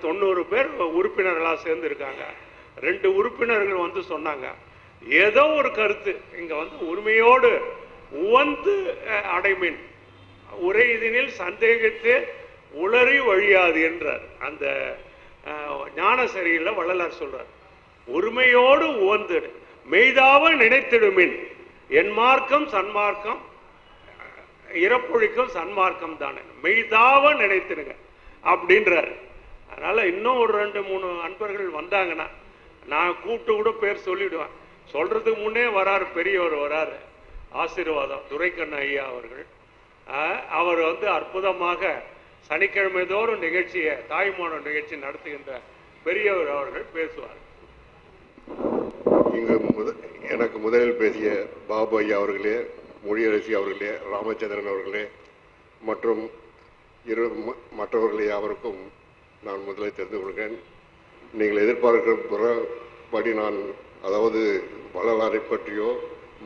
S6: 90 பேர் உறுப்பினர்களா சேர்ந்து இருக்காங்க. 2 உறுப்பினர்கள் சொன்னாங்க, ஏதோ ஒரு கருத்து இங்க உரிமையோடு உவந்து அடைமின் உரை இதனில் சந்தேகத்தை உளறி வழியாது என்றார். அந்த ஞானசரியில் வள்ளலார் சொல்றார், ஒருமையோடு உவந்திடு மெய்தாவ நினைத்திடுமின் என் மார்க்கம் சன்மார்க்கம் இறப்பொழிக்கும் சன்மார்க்கம் தானே, மெய்தாவ நினைத்திடுங்க அப்படின்றாரு. அதனால இன்னும் ஒரு 2-3 அன்பர்கள் வந்தாங்கன்னா நான் கூப்பிட்டு கூட பேர் சொல்லிடுவேன். சொல்றதுக்கு முன்னே வராரு, பெரியவர் வராரு, ஆசீர்வாதம் துரைக்கண்ண ஐயா அவர்கள். அவர் அற்புதமாக சனிக்கிழமை தோறும் நிகழ்ச்சியை தாய்மான நிகழ்ச்சி நடத்துகின்ற பெரியவர் அவர்கள் பேசுவார்.
S7: இங்கு எனக்கு முதலில் பேசிய பாபு ஐயா அவர்களே, மொழியரசி அவர்களே, ராமச்சந்திரன் அவர்களே மற்றும் மற்றவர்களே யாவருக்கும் நான் முதலில் தெரிந்து கொள்கிறேன். நீங்கள் எதிர்பார்க்கிறபடி நான் அதாவது வள்ளலாரை பற்றியோ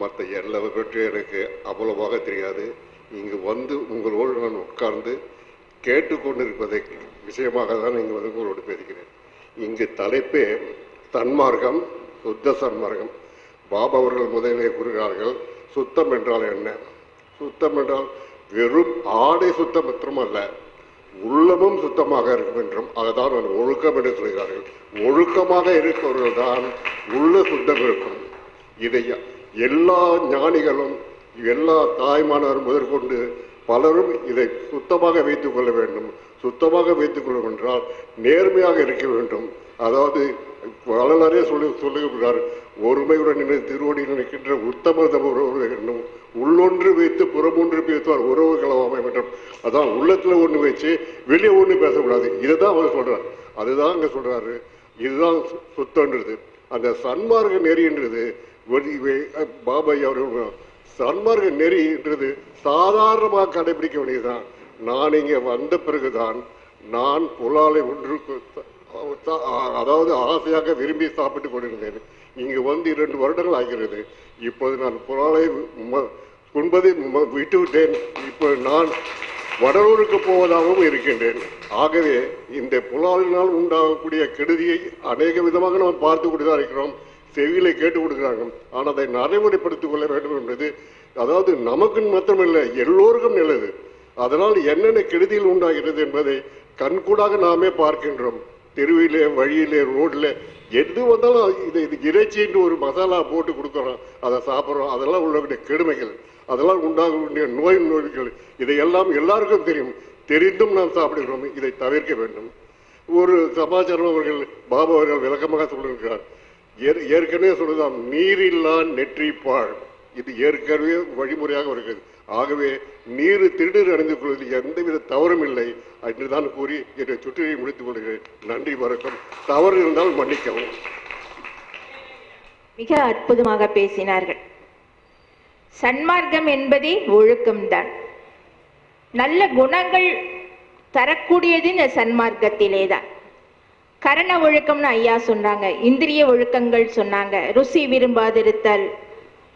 S7: மற்ற எல்லா பற்றியோ எனக்கு அவ்வளவாக தெரியாது. இங்கு உங்களோடு நான் உட்கார்ந்து கேட்டுக்கொண்டிருப்பதை விஷயமாக தான் இங்கு உங்களோடு பேசுகிறேன். இங்கு தலைப்பே சன்மார்க்கம், சுத்த சன்மார்க்கம். பாபா அவர்கள் முதலிலே கூறுகிறார்கள், சுத்தம் என்றால் என்ன? சுத்தம் என்றால் வெறும் ஆடை சுத்தம் மாத்திரமல்ல, உள்ளமும் சுத்தமாக இருக்கும் என்றும் அதுதான் ஒழுக்கம் என்று சொல்கிறார்கள். ஒழுக்கமாக இருப்பவர்கள் தான் உள்ள சுத்தம் இருக்கும். இதை எல்லா ஞானிகளும் எல்லா தாய்மானவரும் முதற்கொண்டு பலரும் இதை சுத்தமாக வைத்துக் கொள்ள வேண்டும். சுத்தமாக வைத்துக் கொள்ளும் என்றால் நேர்மையாக இருக்க வேண்டும். அதாவது வள்ளலாரே சொல்லுகிறார், ஒருமையுடன் திருவடியில் நிற்கின்ற உத்தம வேண்டும், உள்ளொன்று வைத்து புறமொன்று பேசுவார் உறவுகளவாமை என்றும். அதான் உள்ளத்துல ஒண்ணு வச்சு வெளியே ஒண்ணு பேசக்கூடாது. இதுதான் அவர் சொல்றார். அதுதான் அங்க சொல்றாரு. இதுதான் சுத்தன்றது. அந்த சன்மார்க்க நெறின்றது பாபா அவர்கள் சன்மார்க்க நெறின்றது சாதாரணமாக கடைபிடிக்க வேண்டியதுதான். நான் இங்க வந்த பிறகுதான் நான் புலாலை ஒன்று அதாவது ஆசையாக விரும்பி சாப்பிட்டுக் கொண்டிருந்தேன். இங்கு 2 வருடங்கள் ஆகிறது. இப்போது நான் புலாலை உண்பதை விட்டுவிட்டேன். இப்போ நான் வடலூருக்கு போவதாகவும் இருக்கின்றேன். ஆகவே இந்த புலாலினால் உண்டாகக்கூடிய கெடுதியை அநேக விதமாக நாம் பார்த்து கொண்டுதான் இருக்கிறோம். செவியிலே கேட்டு கொடுக்கிறாங்க. ஆனால் அதை நடைமுறைப்படுத்திக் கொள்ள வேண்டும் என்பது அதாவது நமக்கு மாத்திரமில்லை, எல்லோருக்கும் நல்லது. அதனால் என்னென்ன கெடுதியில் உண்டாகிறது என்பதை கண்கூடாக நாமே பார்க்கின்றோம். தெருவிலே, வழியிலே, ரோட்ல எது வந்தாலும் இது இறைச்சின்னு ஒரு மசாலா போட்டு கொடுக்குறோம், அதை சாப்பிட்றோம். அதெல்லாம் உள்ள கெடுமைகள், அதெல்லாம் உண்டாகக்கூடிய நோய்கள் இதையெல்லாம் எல்லாருக்கும் தெரியும். தெரிந்தும் நாம் சாப்பிடுகிறோம். இதை தவிர்க்க வேண்டும். ஒரு சமாச்சாரம் அவர்கள் பாபா அவர்கள் விளக்கமாக சொல்லுகிறார். ஏற்கனவே சொல்லுதான், நீரில்லா நெற்றிப்பாள். இது ஏற்கனவே வழிமுறையாக வருகிறது. ஆகவே நீர் திருநீர் அணிந்து கொள்வதில் எந்தவித தவறும் இல்லை என்றுதான் கூறி என்னை சுற்றியை முடித்துக் கொள்கிறேன். நன்றி, வணக்கம். தவறு இருந்தால் மன்னிக்கவும்.
S4: மிக அற்புதமாக பேசினார்கள். சன்மார்க்கம் என்பதே ஒழுக்கம்தான். நல்ல குணங்கள் தரக்கூடியது இந்த சன்மார்க்கத்திலே தான். கரண ஒழுக்கம்னு ஐயா சொன்னாங்க, இந்திரிய ஒழுக்கங்கள் சொன்னாங்க. ருசி விரும்பாதிருத்தல்,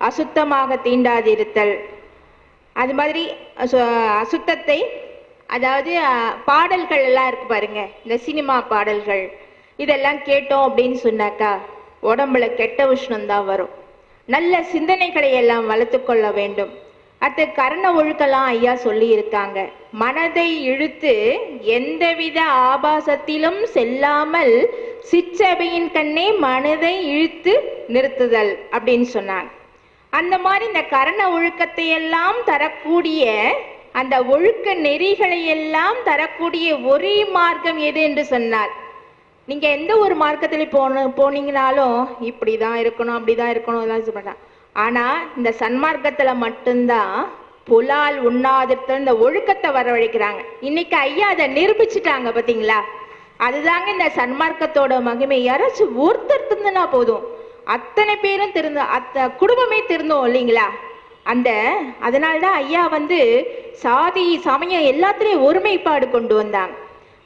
S4: அசுத்தமாக தீண்டாதிருத்தல், அது மாதிரி அசுத்தத்தை அதாவது பாடல்கள் எல்லாம் இருக்கு பாருங்க, இந்த சினிமா பாடல்கள் இதெல்லாம் கேட்டோம் அப்படின்னு சொன்னாக்கா உடம்புல கெட்ட உஷ்ணம்தான் வரும். நல்ல சிந்தனைகளை எல்லாம் வளர்த்து கொள்ள வேண்டும். அடுத்து கரண ஒழுக்கலாம் ஐயா சொல்லி இருக்காங்க. மனதை இழுத்து எந்தவித ஆபாசத்திலும் செல்லாமல் சிற்றபையின் கண்ணே மனதை இழுத்து நிறுத்துதல் அப்படின்னு சொன்னாங்க. அந்த மாதிரி இந்த கரண ஒழுக்கத்தை எல்லாம் தரக்கூடிய அந்த ஒழுக்க நெறிகளை எல்லாம் தரக்கூடிய ஒரே மார்க்கம் எது என்று சொன்னார். நீங்க எந்த ஒரு மார்க்கத்துல போனீங்கனாலும் இப்படிதான் இருக்கணும், அப்படிதான் இருக்கணும் எல்லாம் சொல்றாங்க. ஆனா இந்த சன்மார்க்கத்துல மட்டும்தான் புலால் உண்ணாதிருத்தல் இந்த ஒழுக்கத்தை வரவழைக்கிறாங்க. இன்னைக்கு ஐயா அதை நிரூபிச்சுட்டாங்க பாத்தீங்களா? அதுதாங்க இந்த சன்மார்க்கத்தோட மகிமை. யாராச்சும் ஒருத்தர் திருந்தினா போதும், அத்தனை பேரும் திருந்தோம், குடும்பமே திருந்தோம் இல்லைங்களா? அதனால்தான் ஐயா சாதி சமயம் எல்லாத்திலையும் ஒருமைப்பாடு கொண்டு வந்தாங்க.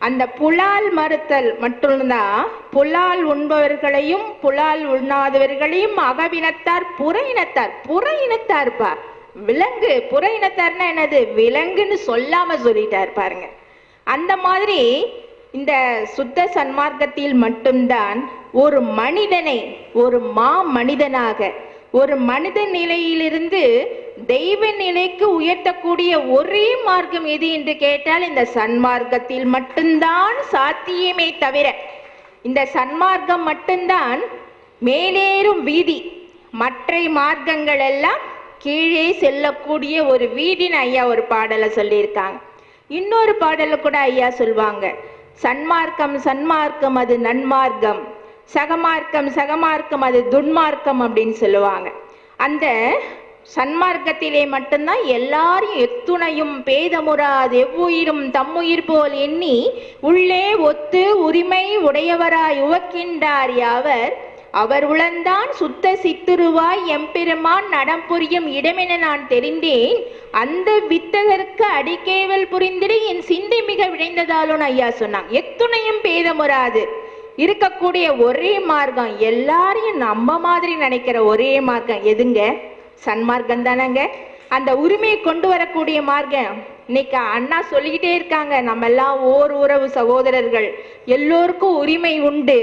S4: அந்த புலால் மறுத்தல் மட்டும்தான் புலால் உண்பவர்களையும் புலால் உண்ணாதவர்களையும் அகவினத்தார் புற இனத்தார். புற இனத்தார்ப்பா, விலங்கு. புற இனத்தார்னா என்னது? விலங்குன்னு சொல்லாம சொல்லிட்டார் பாருங்க. அந்த மாதிரி இந்த சுத்த சன்மார்க்கத்தில் மட்டும்தான் ஒரு மனிதனை ஒரு மனிதனாக ஒரு மனித நிலையிலிருந்து தெய்வ நிலைக்கு உயர்த்தக்கூடிய ஒரே மார்க்கம் எது என்று கேட்டால் இந்த சன்மார்க்கத்தில் மட்டும்தான் சாத்தியமே தவிர, இந்த சன்மார்க்கம் மட்டும்தான் மேலேறும் வீதி. மற்ற மார்க்கங்கள் எல்லாம் கீழே செல்லக்கூடிய ஒரு வீதின்னு ஐயா ஒரு பாடலை சொல்லியிருக்காங்க. இன்னொரு பாடல கூட ஐயா சொல்வாங்க, சன்மார்க்கம் சன்மார்க்கம் அது நன்மார்க்கம், சகமார்க்கம் சகமார்க்கம் அது துன்மார்க்கம் அப்படின்னு சொல்லுவாங்க. அந்த சன்மார்க்கத்திலே மட்டும்தான் எல்லாரையும் எத்துணையும் பேதமுறாது எவ்வுயிரும் தம்முயிர் போல் எண்ணி உள்ளே ஒத்து உரிமை உடையவராய் உவக்கின்றார் யாவர் அவர் உளந்தான் சுத்த சித்துருவாய் எம்பெருமான் நடம் புரியும் இடமென நான் தெரிந்தேன், அந்த வித்தகருக்கு அடிக்கேவல் புரிந்திட என் சிந்தை மிக விளைந்ததாலும் ஐயா சொன்னாங்க. எத்துணையும் பேதமுறாது இருக்கக்கூடிய ஒரே மார்க்கம், எல்லாரையும் நம்ம மாதிரி நினைக்கிற ஒரே மார்க்கம் எதுங்க? சன்மார்க்கம் தானங்க. அந்த உரிமையை கொண்டு வரக்கூடிய மார்க்கம். இன்னைக்கு அண்ணா சொல்லிக்கிட்டே இருக்காங்க, நம்ம எல்லாம் ஓர் உறவு சகோதரர்கள், எல்லோருக்கும் உரிமை உண்டு,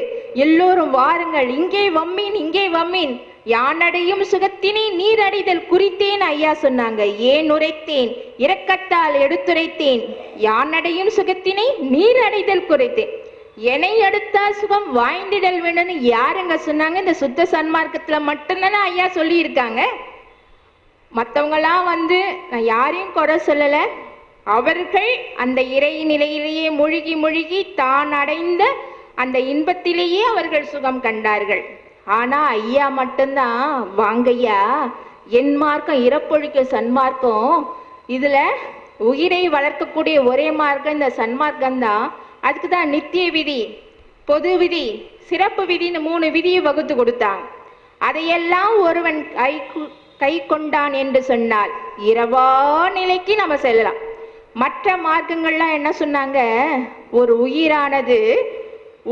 S4: எல்லோரும் வாருங்கள், இங்கே வம்மீன் இங்கே வம்மீன், யானடையும் சுகத்தினை நீர் அடைதல் குறித்தேன் ஐயா சொன்னாங்க. ஏன் உரைத்தேன் இரக்கத்தால் எடுத்துரைத்தேன், யானடையும் சுகத்தினை நீர் அடைதல் குறைத்தேன், என்னை அடுத்தா சுகம் வாய்ந்திடல் வேணும்னு யாருங்க சொன்னாங்க? இந்த சுத்த சன்மார்க்கத்துல மட்டும்தானே ஐயா சொல்லி இருக்காங்க. மற்றவங்களாம் நான் யாரையும் குறை சொல்லல, அவர்கள் அந்த இறை நிலையிலேயே மூழ்கி மூழ்கி தான் அடைந்த அந்த இன்பத்திலேயே அவர்கள் சுகம் கண்டார்கள். ஆனா ஐயா மட்டும்தான், வாங்கய்யா என் மார்க்கம் இறப்பொழிக்க சன்மார்க்கம், இதுல உயிரை வளர்க்கக்கூடிய ஒரே மார்க்கம் இந்த சன்மார்க்கம் தான். அதுக்கு தான் நித்திய விதி, பொது விதி, சிறப்பு விதின்னு 3 விதியை வகுத்து கொடுத்தாங்க. அதையெல்லாம் ஒருவன் கை கொண்டான் என்று சொன்னால் இரவா நிலைக்கு நம்ம செல்லலாம். மற்ற மார்க்கங்கள்லாம் என்ன சொன்னாங்க? ஒரு உயிரானது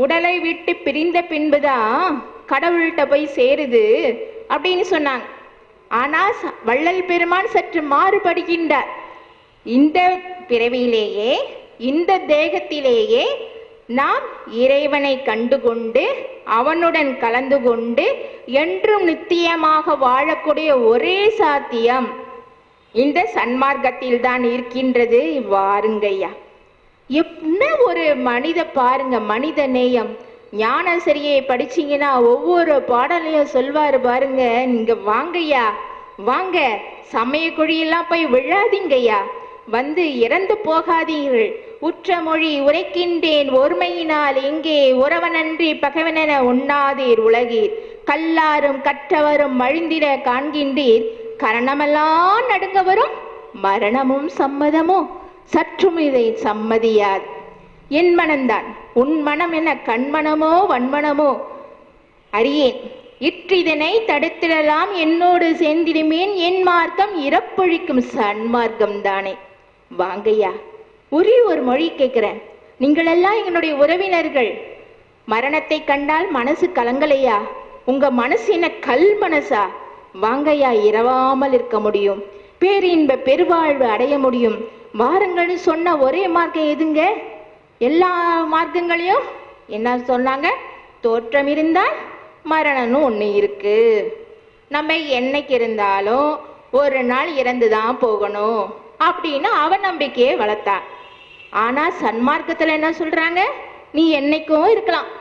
S4: உடலை விட்டு பிரிந்த பின்புதான் கடவுள்கிட்ட போய் சேருது அப்படின்னு சொன்னாங்க. ஆனா வள்ளல் பெருமான் சற்று மாறுபடுகின்றார். இந்த பிறவியிலேயே இந்த தேகத்திலேயே நாம் இறைவனை கண்டுகொண்டு அவனுடன் கலந்து கொண்டு என்றும் நித்தியமாக வாழக்கூடிய ஒரே சாத்தியம் இந்த சன்மார்க்கத்தில் தான் இருக்கின்றது. வாருங்கய்யா, என்ன ஒரு மனித பாருங்க, மனித நேயம். ஞானசரியை படிச்சீங்கன்னா ஒவ்வொரு பாடலையும் சொல்வாரு பாருங்க, நீங்க வாங்கய்யா வாங்க, சமய குழியெல்லாம் போய் விழாதீங்கய்யா, வந்து இறந்து போகாதீர்கள், உற்ற மொழி உரைக்கின்றேன் ஒருமையினால் எங்கே உறவனன்றி பகைவனென உண்ணாதீர் உலகீர், கல்லாரும் கற்றவரும் மழிந்திட காண்கின்றீர், கரணமெல்லாம் நடுங்க வரும் மரணமும் சம்மதமோ சற்றும் இதை சம்மதியாது, என் மனம்தான் உன் மனம் என கண்மணமோ வன்மணமோ அறியேன், இற்றிதனை தடுத்திடலாம் என்னோடு சேர்ந்திடுமேன், என் மார்க்கம் இறப்பொழிக்கும் சன்மார்க்கம் தானே. வாங்கய்யா, ஒரே ஒரு மொழி கேட்கிறேன், நீங்கள் எல்லாம் எங்களுடைய உறவினர்கள், மரணத்தை கண்டால் மனசு கலங்கலையா? உங்க மனசு என்ன கல் மனசா? வாங்கய்யா, இரவாமல் இருக்க முடியும், பேரின்ப பெருவாழ்வு அடைய முடியும், வாருங்கள்னு சொன்ன ஒரே மார்க்கம் எதுங்க? எல்லா மார்க்கங்களையும் என்ன சொன்னாங்க? தோற்றம் இருந்தால் மரணம்னு ஒண்ணு இருக்கு, நம்ம என்னைக்கு இருந்தாலும் ஒரு நாள் இறந்துதான் போகணும் அப்படின்னு அவநம்பிக்கையை வளர்த்தா. ஆனா சன்மார்க்கத்துல என்ன சொல்றாங்க? நீ என்னைக்கும் இருக்கலாம்,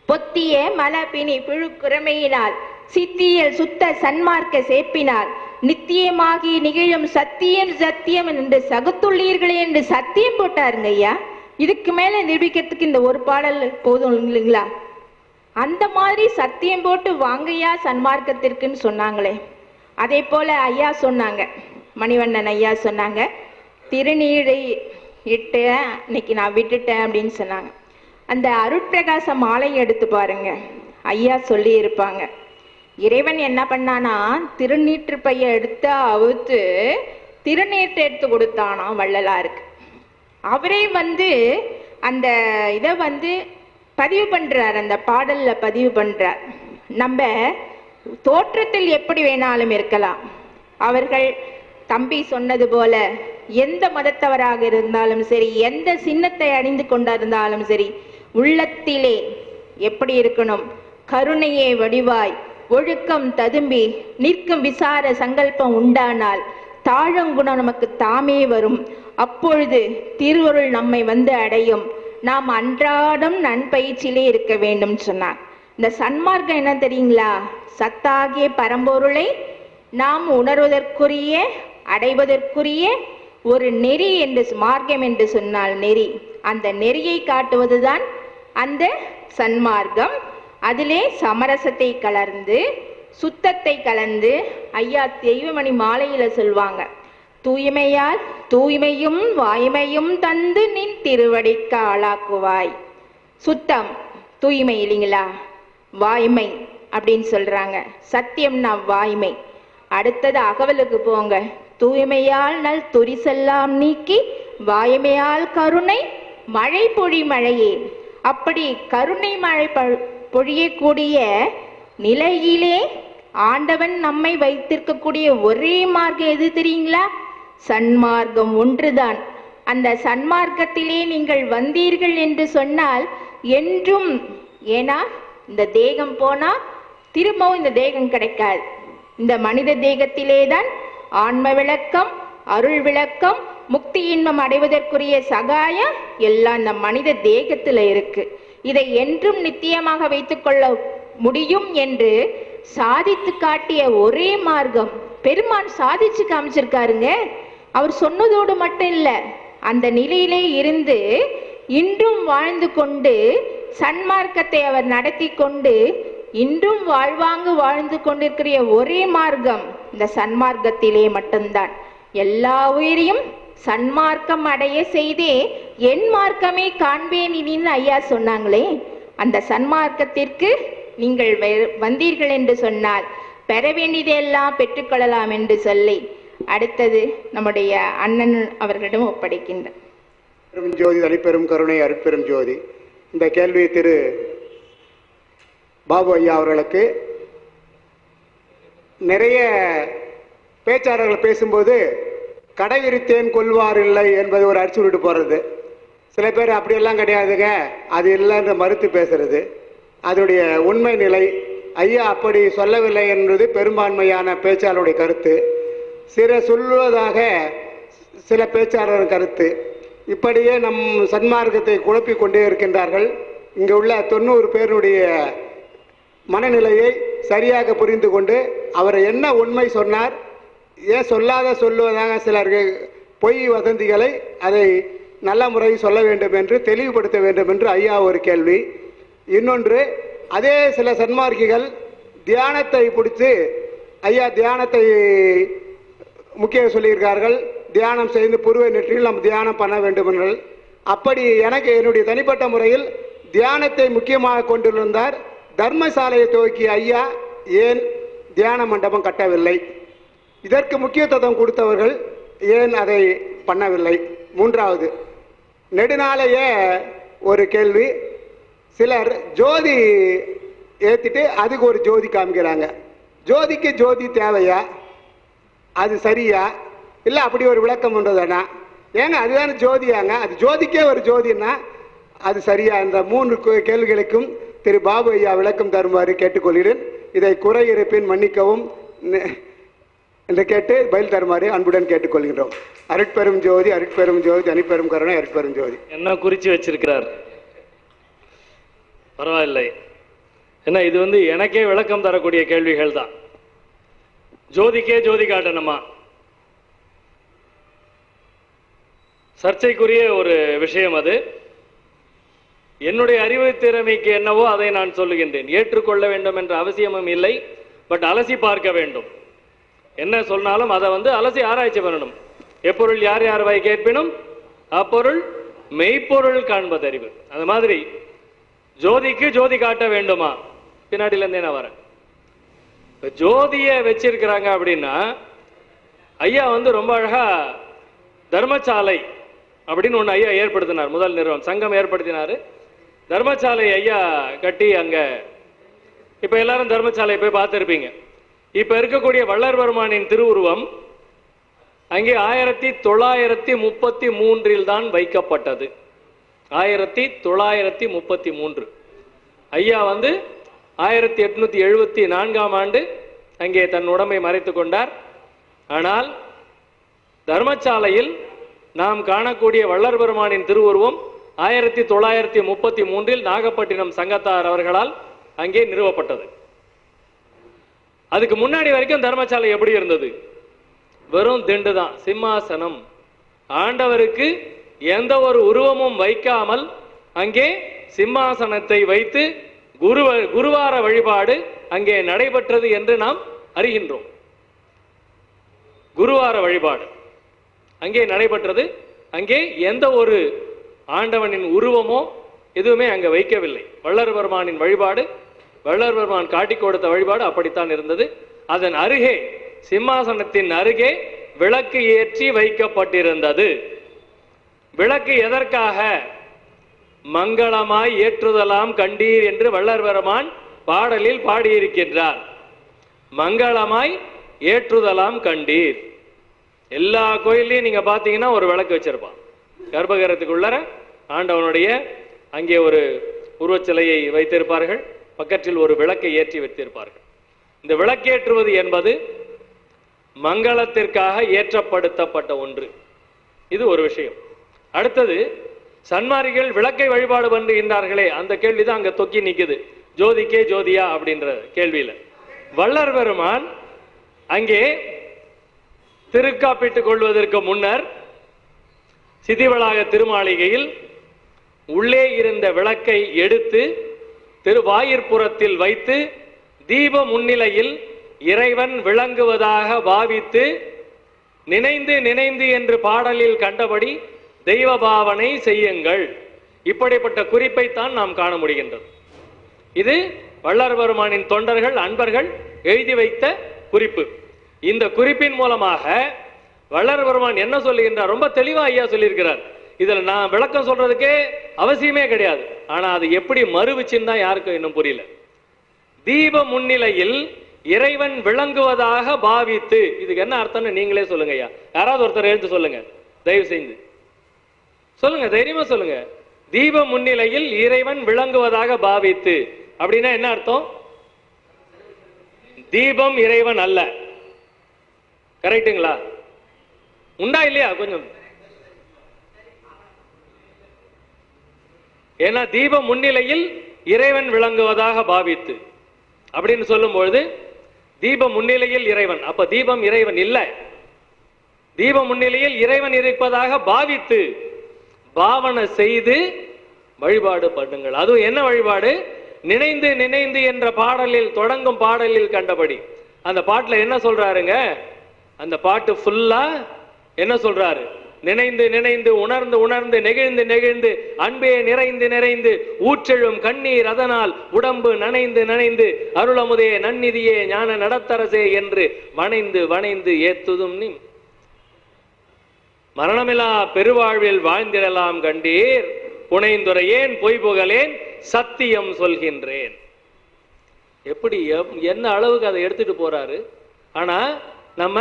S4: பொத்திய மல பிணி புழுக்குறமையினால் சித்தியல் சுத்த சன்மார்க்க சேப்பினால் நித்தியமாகி நிகழும் சத்தியம் சத்தியம் என்று சகுத்துள்ளீர்களே என்று சத்தியம் போட்டாருங்க ஐயா. இதுக்கு மேல நிரூபிக்கிறதுக்கு இந்த ஒரு பாடல் போதும் இல்லைங்களா? அந்த மாதிரி சத்தியம் போட்டு வாங்கய்யா சன்மார்க்கத்திற்குன்னு சொன்னாங்களே. அதே போல ஐயா சொன்னாங்க, மணிவண்ணன் ஐயா சொன்னாங்க, திருநீழை இட்டு இன்னைக்கு நான் விட்டுட்டேன் அப்படின்னு சொன்னாங்க. அந்த அருட்பிரகாச மாலை எடுத்து பாருங்க, ஐயா சொல்லி இருப்பாங்க, இறைவன் என்ன பண்ணானா திருநீற்று பைய எடுத்து அவுத்து திருநீற்று எடுத்து கொடுத்தானா வள்ளலாருக்கு. அவரே அந்த இதை பதிவு பண்றார், அந்த பாடல்ல பதிவு பண்றார். நம்ம தோற்றத்தில் எப்படி வேணாலும் இருக்கலாம், அவர்கள் தம்பி சொன்னது போல எந்த மதத்தவராக இருந்தாலும் சரி, எந்த சின்னத்தை அணிந்து கொண்டிருந்தாலும் சரி, உள்ளத்திலே எப்படி இருக்கணும்? கருணையே வடிவாய் ஒழுக்கம் ததும்பி நிற்கும் விசார சங்கல்பம் உண்டானால் தாழங்குணம் நமக்கு தாமே வரும். அப்பொழுது திருவருள் நம்மை வந்து அடையும். நாம் அன்றாடம் நன்பயிற்சியிலே இருக்க வேண்டும் சொன்னார். இந்த சன்மார்க்கம் என்ன தெரியுங்களா? சத்தாகிய பரம்பொருளை நாம் உணர்வதற்குரிய அடைவதற்குரிய ஒரு நெறி என்று மார்க்கம் என்று சொன்னால் நெறி. அந்த நெறியை காட்டுவதுதான் அந்த சன்மார்க்கம். அதிலே சமரசத்தை கலர்ந்து சுத்தத்தை கலந்து ஐயா தெய்வமணி மாலையில சொல்வாங்க, தூய்மையால் தூய்மையும் வாய்மையும் தந்து நின் திருவடிக்கு ஆளாக்குவாய். சுத்தம் தூய்மை இல்லைங்களா? வாய்மை அப்படின்னு சொல்றாங்க. சத்தியம்னா வாய்மை. அடுத்தது அகவலுக்கு போங்க, தூய்மையால் நல் துரிசெல்லாம் நீக்கி வாய்மையால் கருணை மழை பொழி மழையே. அப்படி கருணை மழை பொழியக்கூடிய நிலையிலே ஆண்டவன் நம்மை வைத்திருக்கக்கூடிய ஒரே மார்க்கம் எது தெரியுங்களா? சன்மார்க்கம் ஒன்றுதான். அந்த சன்மார்க்கத்திலே நீங்கள் வந்தீர்கள் என்று சொன்னால் என்றும், ஏன்னா இந்த தேகம் போனா திரும்பவும் இந்த தேகம் கிடைக்காது. இந்த மனித தேகத்திலே தான் ஆன்ம விளக்கம், அருள் விளக்கம், முக்தி இன்பம் அடைவதற்குரிய சகாயம் எல்லாம் இந்த மனித தேகத்துல இருக்கு. இதை என்றும் நித்தியமாக வைத்துக்கொள்ள முடியும் என்று சாதித்து காட்டிய ஒரே மார்க்கம் பெருமான் சாதிச்சு காமிச்சிருக்காருங்க. அவர் சொன்னதோடு மட்டும் இல்ல, அந்த நிலையிலே இருந்து இன்றும் வாழ்ந்து கொண்டு சன்மார்க்கத்தை அவர் நடத்தி கொண்டு இன்றும் வாழ்வாங்கு வாழ்ந்து கொண்டிருக்கிற ஒரே மார்க்கம் இந்த சன்மார்க்கத்திலே மட்டும்தான். எல்லா உயிரையும் சன்மார்க்கம் அடைய செய்தே என் மார்க்கமே காண்பேன் இனின்னு ஐயா சொன்னாங்களே. அந்த சன்மார்க்கத்திற்கு நீங்கள் வந்தீர்கள் என்று சொன்னால் பெற வேண்டியதெல்லாம் பெற்றுக்கொள்ளலாம் என்று சொல்லி அடுத்தது நம்முடைய அண்ணன் அவர்களிடம் ஒப்படைக்கின்றேன்.
S8: பெரும் ஜோதி தனிப்பெரும் கருணை அருட்பெரும் ஜோதி. இந்த கேள்வி திரு பாபு ஐயா அவர்களுக்கு. நிறைய பேச்சாளர்கள் பேசும்போது கடை விரித்தேன் கொள்வார் இல்லை என்பது ஒரு அடிச்சுவிட்டு போறது. சில பேர் அப்படியெல்லாம் கிடையாதுங்க, அது இல்லைன்ற மறுத்து பேசுறது. அதனுடைய உண்மை நிலை ஐயா அப்படி சொல்லவில்லை என்பது பெரும்பான்மையான பேச்சாளருடைய கருத்து. சொல்வதாக சில பேச்சாளர் கருத்து. இப்படியே நம் சன்மார்க்கத்தை குழப்பிக் கொண்டே இருக்கின்றார்கள். இங்கு உள்ள 90 பேருடைய மனநிலையை சரியாக புரிந்து கொண்டு அவர் என்ன உண்மை சொன்னார், ஏன் சொல்லுவதாக சிலர்கள் பொய் வதந்திகளை அதை நல்ல முறையில் சொல்ல வேண்டும் என்று தெளிவுபடுத்த வேண்டும் என்று ஐயா ஒரு கேள்வி. இன்னொன்று, அதே சில சன்மார்க்கிகள் தியானத்தை பிடித்து ஐயா தியானத்தை முக்கிய சொல்லியிருக்கார்கள். தியானம் செய்து புருவ நெற்றியில் நாம் தியானம் பண்ண வேண்டும் என்று. அப்படி எனக்கு என்னுடைய தனிப்பட்ட முறையில் தியானத்தை முக்கியமாக கொண்டிருந்தார். தர்மசாலையை துவக்கிய ஐயா ஏன் தியான மண்டபம் கட்டவில்லை? இதற்கு முக்கியத்துவம் கொடுத்தவர்கள் ஏன் அதை பண்ணவில்லை? மூன்றாவது, நெடுநாளையே ஒரு கேள்வி. சிலர் ஜோதி ஏற்றிட்டு அதுக்கு ஒரு ஜோதி காமிக்கிறாங்க. ஜோதிக்கு ஜோதி தேவையா? அது சரியா? இல்லை அப்படி ஒரு விளக்கம் பண்ணுறதானா? ஏங்க அதுதானே ஜோதியாங்க, அது ஜோதிக்கே ஒரு ஜோதின்னா அது சரியா? என்ற 3 கேள்விகளுக்கும் திரு பாபு ஐயா விளக்கம் தருமாறு கேட்டுக்கொள்கிறேன். இதை குறை இருப்பின் மன்னிக்கவும் என்று கேட்டு பதில் தருமாறு அன்புடன் கேட்டுக்கொள்கிறோம். அருட்பெரும் ஜோதி அருட்பெரும் ஜோதி தனிப்பெரும் கருணை அருட்பெரும் ஜோதி.
S3: என்ன குறிச்சு வச்சிருக்கிறார்? பரவாயில்லை. ஏன்னா இது எனக்கே விளக்கம் தரக்கூடிய கேள்விகள் தான். ஜோதிக்கே ஜோதி காட்டணுமா? சர்ச்சைக்குரிய ஒரு விஷயம் அது. என்னுடைய அறிவு திறமைக்கு என்னவோ அதை நான் சொல்லுகின்றேன். ஏற்றுக்கொள்ள வேண்டும் என்ற அவசியமும் இல்லை. பட் அலசி பார்க்க வேண்டும். என்ன சொன்னாலும் அதை அலசி ஆராய்ச்சி பண்ணணும். எப்பொருள் யார் யார் வாய் கேட்பினும் அப்பொருள் மெய்ப்பொருள் காண்பதறிவு. அது மாதிரி ஜோதிக்கு ஜோதி காட்ட வேண்டுமா? பின்னாடில இருந்தே நான் வரேன். ஜோதிய வச்சிருக்கிறாங்க அப்படின்னா ஐயா ரொம்ப அழகா தர்மசாலை அப்படின்னு ஒன்று ஐயா ஏற்படுத்தினார். முதல் நிறுவனம் சங்கம் ஏற்படுத்தினாரு. தர்மசாலை ஐயா கட்டி அங்க இப்ப எல்லாரும் தர்மசாலை போய் பார்த்திருப்பீங்க. இப்ப இருக்கக்கூடிய வள்ளற்பெருமானின் திருவுருவம் அங்கே 1933 தான் வைக்கப்பட்டது. 1933 ஐயா 1874ஆம் ஆண்டு அங்கே தன் உடம்பை மறைத்து கொண்டார். ஆனால் தர்மசாலையில் நாம் காணக்கூடிய வள்ளல் பெருமானின் திருவுருவம் 1933 நாகப்பட்டினம் சங்கத்தார் அவர்களால் அங்கே நிறுவப்பட்டது. அதுக்கு முன்னாடி வரைக்கும் தர்மசாலை எப்படி இருந்தது? வெறும் திண்டு தான், சிம்மாசனம். ஆண்டவருக்கு எந்த ஒரு உருவமும் வைக்காமல் அங்கே சிம்மாசனத்தை வைத்து குருவார வழிபாடு அங்கே நடைபெற்றது என்று நாம் அறிகின்றோம். குருவார வழிபாடு அங்கே நடைபெற்றது. அங்கே எந்த ஒரு ஆண்டவனின் உருவமோ எதுவுமே அங்கே வைக்கவில்லை. வள்ளல் பெருமானின் வழிபாடு, வள்ளல் பெருமான் காட்டி கொடுத்த வழிபாடு அப்படித்தான் இருந்தது. அதன் அருகே, சிம்மாசனத்தின் அருகே விளக்கு ஏற்றி வைக்கப்பட்டிருந்தது. விளக்கு எதற்காக? மங்களமாய் ஏற்றுதலாம் கண்டீர் என்று வள்ளல் பெருமான் பாடலில் பாடியிருக்கின்றார். மங்களமாய் ஏற்றுதலாம் கண்டீர். எல்லா கோயிலையும் நீங்க பாத்தீங்கன்னா ஒரு விளக்கு வச்சிருப்பான். கர்ப்பகிரகத்துக்குள்ள ஆண்டவனுடைய அங்கே ஒரு உருவச்சிலையை வைத்திருப்பார்கள், பக்கத்தில் ஒரு விளக்கை ஏற்றி வைத்திருப்பார்கள். இந்த விளக்கேற்றுவது என்பது மங்களத்திற்காக ஏற்றப்படுத்தப்பட்ட ஒன்று. இது ஒரு விஷயம். அடுத்தது, சன்மாரிகள் விளக்கை வழிபாடு பண்ணுகின்றார்களே, அந்த கேள்விதான் அங்க தொக்கி நிக்குது. ஜோதிக்கே ஜோதியா அப்படின்ற கேள்வியில வள்ளல் பெருமான் அங்கே திருக்காப்பிட்டுக் கொள்வதற்கு முன்னர் சிதிவளாக திருமாளிகையில் உள்ளே இருந்த விளக்கை எடுத்து திருவாயிற்புறத்தில் வைத்து தீப முன்னிலையில் இறைவன் விளங்குவதாக பாவித்து நினைந்து நினைந்து என்று பாடலில் கண்டபடி தெய்வ பாவனை செய்யுங்கள். இப்படிப்பட்ட குறிப்பைத்தான் நாம் காண முடிகின்றது. இது வள்ளல் பெருமானின் தொண்டர்கள், அன்பர்கள் எழுதி வைத்த குறிப்பு. இந்த குறிப்பின் மூலமாக வள்ளல் பெருமான் என்ன சொல்லுகின்றார்? ரொம்ப தெளிவா ஐயா சொல்லியிருக்கிறார். இதுல நான் விளக்கம் சொல்றதுக்கே அவசியமே கிடையாது. ஆனா அது எப்படி மறுவிச்சுன்னு தான் யாருக்கும் இன்னும் புரியல. தீப முன்னிலையில் இறைவன் விளங்குவதாக பாவித்து, இதுக்கு என்ன அர்த்தம்னு நீங்களே சொல்லுங்க ஐயா. யாராவது ஒருத்தர் எழுந்து சொல்லுங்க, தயவு செய்து சொல்லுங்க, தைரியமா சொல்லுங்க. தீப முன்னிலையில் இறைவன் விளங்குவதாக பாவித்து அப்படின்னா என்ன அர்த்தம்? தீபம் இறைவன் அல்ல. கரெக்டுங்களா? உண்டா இல்லையா? கொஞ்சம். ஏன்னா தீப முன்னிலையில் இறைவன் விளங்குவதாக பாவித்து அப்படின்னு சொல்லும் பொழுது தீப முன்னிலையில் இறைவன், அப்ப தீபம் இறைவன் இல்ல. தீப முன்னிலையில் இறைவன் இருப்பதாக பாவித்து பாவனை செய்து வழிபாடு பண்ணுங்கள். அதுவும் என்ன வழிபாடு? நினைந்து நினைந்து என்ற பாடலில் தொடங்கும் பாடலில் கண்டபடி. அந்த பாட்டுல என்ன சொல்றாருங்க? அந்த பாட்டு ஃபுல்லா என்ன சொல்றாரு? நினைந்து நினைந்து உணர்ந்து உணர்ந்து நெகிழ்ந்து நெகிழ்ந்து அன்பே நிறைந்து நிறைந்து ஊற்றெழும் கண்ணீர் அதனால் உடம்பு நனைந்து நனைந்து அருளமுதே நன்னிதியே ஞான நடத்தரசே என்று வணைந்து வணைந்து ஏத்துதும் நீ மரணமில்லா பெருவாழ்வில் வாழ்ந்திடலாம் கண்டீர் புனைந்துரையேன் பொய்புகலேன் சத்தியம் சொல்கின்றேன். எப்படி என்ன அளவுக்கு அதை எடுத்துட்டு போறாரு. ஆனா நம்ம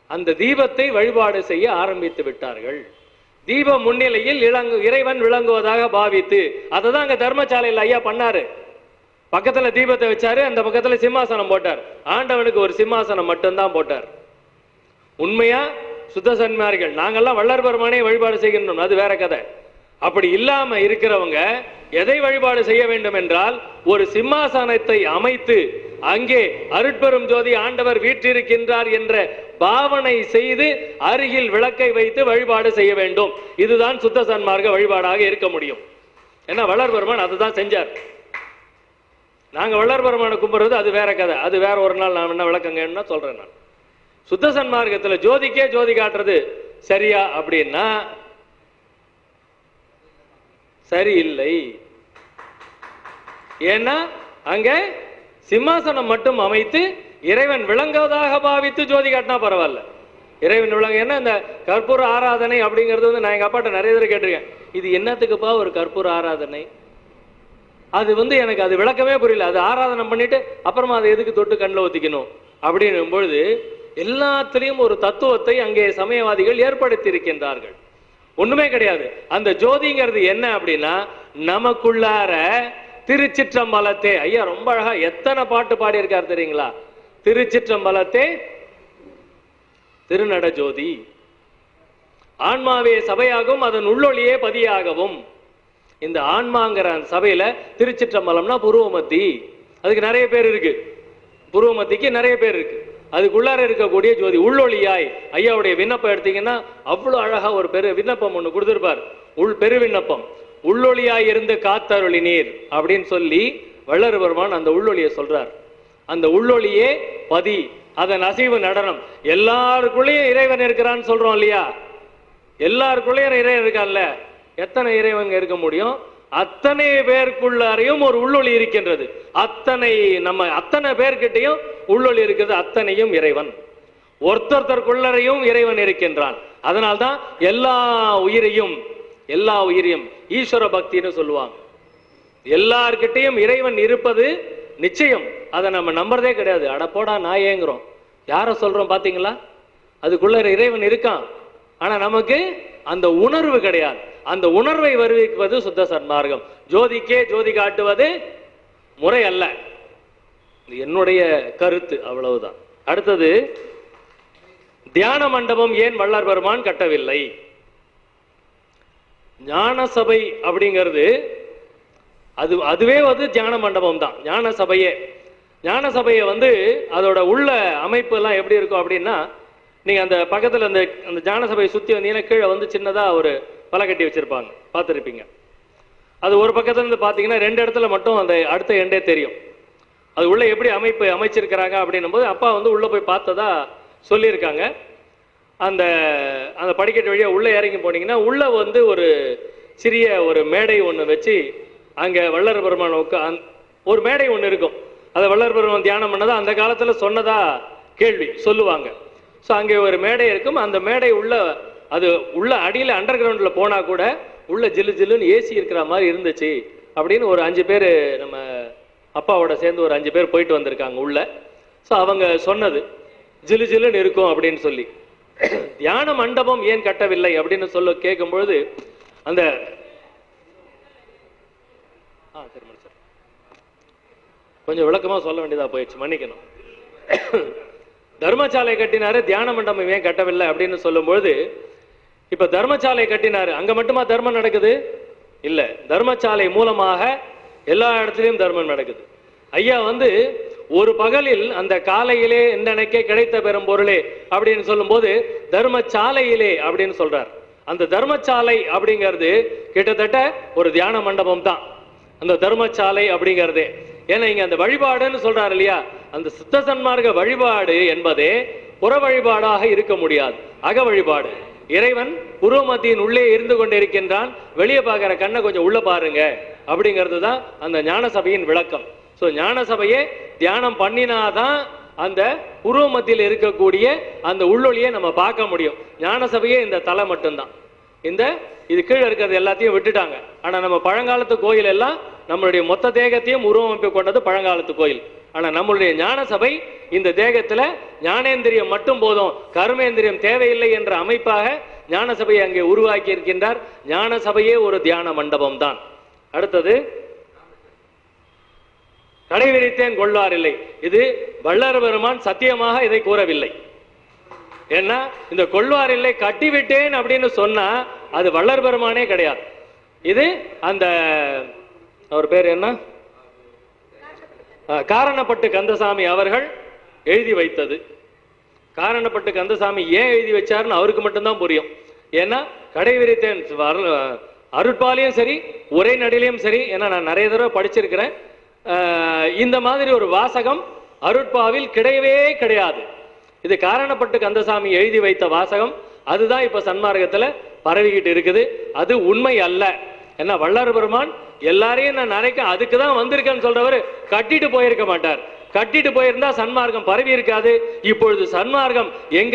S3: அந்த தீபத்தை வழிபாடு செய்ய ஆரம்பித்து விட்டார்கள். தீப முன்னிலையில் இறைவன் விளங்குவதாக பாவித்து, அதை தான் அங்க தர்மசாலையில் ஐயா பண்ணாரு. பக்கத்துல தீபத்தை வச்சாரு, அந்த பக்கத்துல சிம்மாசனம் போட்டார். ஆண்டவனுக்கு ஒரு சிம்மாசனம் மட்டும்தான் போட்டார். உண்மையா சுத்த சன்மார்கள் நாங்கெல்லாம் வள்ளல் பெருமானே வழிபாடு செய்கின்றோம், அது வேற கதை. அப்படி இல்லாம இருக்கிறவங்க எதை வழிபாடு செய்ய வேண்டும் என்றால் ஒரு சிம்மாசனத்தை அமைத்து அங்கே அருட்பெரும் ஜோதி ஆண்டவர் வீற்றிருக்கின்றார் என்ற பாவனை செய்து அருகில் விளக்கை வைத்து வழிபாடு செய்ய வேண்டும். இதுதான் சுத்த சன்மார்க்க வழிபாடாக இருக்க முடியும். ஏன்னா வள்ளல் பெருமான் அதுதான் செஞ்சார். நாங்க வள்ளல் பெருமானை கும்பிடுறது அது வேற கதை, அது வேற ஒரு நாள் நான் என்ன விளக்கங்கன்னா சொல்றேன். நான் சுத்த சன்மார்க்கத்தில் ஜோதிக்கே ஜோதி காட்டுறது சரியா அப்படின்னா சரியில்லை. ஏன்னா அங்க சிம்மாசனம் மட்டும் அமைத்து இறைவன் விளங்குவதாக பாவித்து ஜோதி காட்டினா பரவாயில்ல. இறைவன் விளங்கு. ஏன்னா இந்த கற்பூர ஆராதனை அப்படிங்கிறது வந்து நான் எங்க அப்பாட்ட நிறைய தடவை கேட்டிருக்கேன். இது என்னத்துக்குப்பா ஒரு கற்பூர ஆராதனை? அது எனக்கு அது விளக்கமே புரியல. அது ஆராதனை பண்ணிட்டு அப்புறமா அதை எதுக்கு தொட்டு கண்ணில் ஊத்திக்கணும் அப்படின்னும் பொழுது எல்லாத்திலையும் ஒரு தத்துவத்தை அங்கே சமயவாதிகள் ஏற்படுத்தி இருக்கின்றார்கள். ஒண்ணுமே கிடையாது. அந்த ஜோதிங்கிறது என்ன அப்படின்னா நமக்குள்ளார திருச்சிற்றம்பலத்தே. ஐயா ரொம்ப அழகா எத்தனை பாட்டு பாடியிருக்கார் தெரியுங்களா? திருச்சிற்றம்பலத்தே திருநட ஜோதி, ஆன்மாவே சபையாகவும் அதன் உள்ளொளியே பதியாகவும். இந்த ஆன்மாங்கிற அந்த சபையில திருச்சிற்றம்பலம்னா புருவமத்தி, அதுக்கு நிறைய பேர் இருக்கு, புருவமத்திக்கு நிறைய பேர் இருக்கு, அதுக்குள்ளார இருக்கக்கூடிய ஜோதி உள்ளொளியாய். ஐயாவுடைய விண்ணப்பம் எடுத்தீங்கன்னா அவ்வளவு அழகா ஒரு விண்ணப்பம் ஒண்ணு கொடுத்திருப்பார், பெரு விண்ணப்பம். உள்ளொளியாய் இருந்து காத்தருளி நீர் அப்படின்னு சொல்லி வள்ளல் பெருமான் அந்த உள்ளொளியை சொல்றார். அந்த உள்ளொளியே பதி, அதன் அசைவு நடனம். எல்லாருக்குள்ளேயும் இறைவன் இருக்கிறான்னு சொல்றோம் இல்லையா? எல்லாருக்குள்ளேயும் இறைவன் இருக்கான்ல. எத்தனை இறைவன் இருக்க முடியும்? அத்தனை பேருக்குள்ளாரையும் ஒரு உள்ளொளி இருக்கின்றது. அத்தனை பேர்கிட்டையும் உள்ளொளி இருக்கிறது. அத்தனையும் இறைவன். ஒருத்தருக்குள்ளரையும் இறைவன் இருக்கின்றான். அதனால்தான் எல்லா உயிரையும் ஈஸ்வர பக்தின்னு சொல்லுவாங்க. எல்லார்கிட்டையும் இறைவன் இருப்பது நிச்சயம். அதை நம்ம நம்புறதே கிடையாது. அடப்போடா நாயேங்கிறோம். யார சொல்றோம் பாத்தீங்களா? அதுக்குள்ள இறைவன் இருக்கான். ஆனா நமக்கு அந்த உணர்வு கிடையாது. அந்த உணர்வை வருவிப்பது சுத்த சன்மார்க்கம். ஜோதிக்கே ஜோதி காட்டுவது முறை அல்ல, என்னுடைய கருத்து. அவ்வளவுதான். அடுத்தது, தியான மண்டபம் ஏன் வள்ளல் பெருமான் கட்டவில்லை? ஞான சபை அப்படிங்கிறது அதுவே தியான மண்டபம் தான். ஞான சபையை அதோட உள்ள அமைப்பு எல்லாம் எப்படி இருக்கும் அப்படின்னா, நீங்க அந்த பக்கத்துல அந்த ஞான சபையை சுத்தி வந்தீங்கன்னா கீழே சின்னதா ஒரு பலை கட்டி வச்சிருப்பாங்க, பார்த்துருப்பீங்க. அது ஒரு பக்கத்துல இருந்து பாத்தீங்கன்னா 2 இடத்துல மட்டும் அந்த அடுத்த எண்டே தெரியும். அது உள்ள எப்படி அமைச்சிருக்கிறாங்க அப்படின்னும் போது அப்பா உள்ள போய் பார்த்ததா சொல்லியிருக்காங்க. அந்த அந்த படிக்கட்டு வழியா உள்ள இறங்கி போனீங்கன்னா உள்ள ஒரு சிறிய ஒரு மேடை ஒன்று வச்சு அங்க வள்ளல் பெருமான் ஒரு மேடை ஒன்று இருக்கும். அதை வள்ளல் பெருமான் தியானம் பண்ணதா அந்த காலத்துல சொன்னதா கேள்வி சொல்லுவாங்க. ஸோ அங்கே ஒரு மேடை இருக்கும். அந்த மேடை உள்ள அடியில் அண்டர் கிரவுண்ட்ல போனா கூட உள்ள ஜில்லு ஜில்லுன்னு ஏசி இருக்கிற மாதிரி இருந்துச்சு அப்படின்னு ஒரு 5 பேர் நம்ம அப்பாவோட சேர்ந்து ஒரு 5 பேர் போயிட்டு வந்திருக்காங்க உள்ள. ஸோ அவங்க சொன்னது ஜில்லு ஜில்லுன்னு இருக்கும் அப்படின்னு சொல்லி. தியான மண்டபம் ஏன் கட்டவில்லை அப்படின்னு கேட்கும் பொழுது அந்த கொஞ்சம் விளக்கமா சொல்ல வேண்டியதா போயிடுச்சு, மன்னிக்கணும். தர்மசாலை கட்டினாரு, தியான மண்டபம் ஏன் கட்டவில்லை அப்படின்னு சொல்லும்போது, இப்ப தர்மசாலை கட்டினாரு, அங்க மட்டுமா தர்மம் நடக்குது? இல்ல, தர்மசாலை மூலமாக எல்லா இடத்துலயும் தர்மம் நடக்குது. ஐயா ஒரு பகலில் அந்த காலையிலே என்னனைக்கே கிடைத்த பெரும் பொருளே அப்படின்னு சொல்லும் போது தர்மசாலையிலே அப்படின்னு சொல்றார். அந்த தர்மசாலை அப்படிங்கிறது கிட்டத்தட்ட ஒரு தியான மண்டபம் தான் அந்த தர்மசாலை அப்படிங்கிறதே. ஏன்னா இங்க அந்த வழிபாடுன்னு சொல்றாரு இல்லையா, அந்த சுத்த சன்மார்க்க வழிபாடு என்பதே புற வழிபாடாக இருக்க முடியாது, அக வழிபாடு. இறைவன் புருவமத்தியின் உள்ளே இருந்து கொண்டிருக்கின்றான், வெளியே பார்க்கிற கண்ணை கொஞ்சம் உள்ள பாருங்க அப்படிங்கிறது தான் அந்த ஞான சபையின் விளக்கம். ஸோ ஞான சபையை தியானம் பண்ணினாதான் அந்த புருவமத்தியில் இருக்கக்கூடிய அந்த உள்ளொளியை நம்ம பார்க்க முடியும். ஞான சபையே இந்த தலை மட்டும்தான். இது கீழே இருக்கிறது எல்லாத்தையும் விட்டுட்டாங்க. ஆனா நம்ம பழங்காலத்து கோயில் எல்லாம் நம்மளுடைய மொத்த தேகத்தையும் உருவமைப்பு கொண்டது பழங்காலத்து கோயில். ஆனா நம்மளுடைய ஞான சபை இந்த தேகத்துல ஞானேந்திரியம் மட்டும் போதும், கர்மேந்திரியம் தேவையில்லை என்ற அமைப்பாக ஞான சபையை அங்கே உருவாக்கி இருக்கின்றார். ஞான சபையே ஒரு தியான மண்டபம் தான். அடுத்தது, கடை விரித்தேன் கொள்ளார் இல்லை. இது வள்ளல் பெருமான் சத்தியமாக இதை கூறவில்லை. ஏன்னா இந்த கொள்வார் இல்லை கட்டிவிட்டேன் அப்படின்னு சொன்னா அது வள்ளல் பெருமானே கிடையாது. இது அந்த அவர் பேர் என்ன, காரணப்பட்டு கந்தசாமி அவர்கள் எழுதி வைத்தது. காரணப்பட்டு கந்தசாமி ஏன் எழுதி வச்சாருன்னு அவருக்கு மட்டும்தான் புரியும். ஏன்னா கடை விரித்தேன் அருட்பாலையும் சரி உரை நடிலையும் சரி, ஏன்னா நான் நிறைய தடவை படிச்சிருக்கிறேன், இந்த மாதிரி ஒரு வாசகம் அருட்பாவில் கிடையவே கிடையாது. இது காரணப்பட்டு கந்தசாமி எழுதி வைத்த வாசகம். அதுதான் இப்ப சன்மார்க்கத்துல பரவிக்கிட்டு இருக்குது. அது உண்மை அல்ல. ஏன்னா வள்ளல் பெருமான் எல்லாரையும் நான் நினைக்க அதுக்குதான் வந்திருக்கேன்னு சொல்றவர் கட்டிட்டு போயிருக்க மாட்டார். கட்டிட்டு போயிருந்தா சன்மார்க்கம் பரவி இருக்காது. இப்பொழுது சன்மார்க்கம் எங்க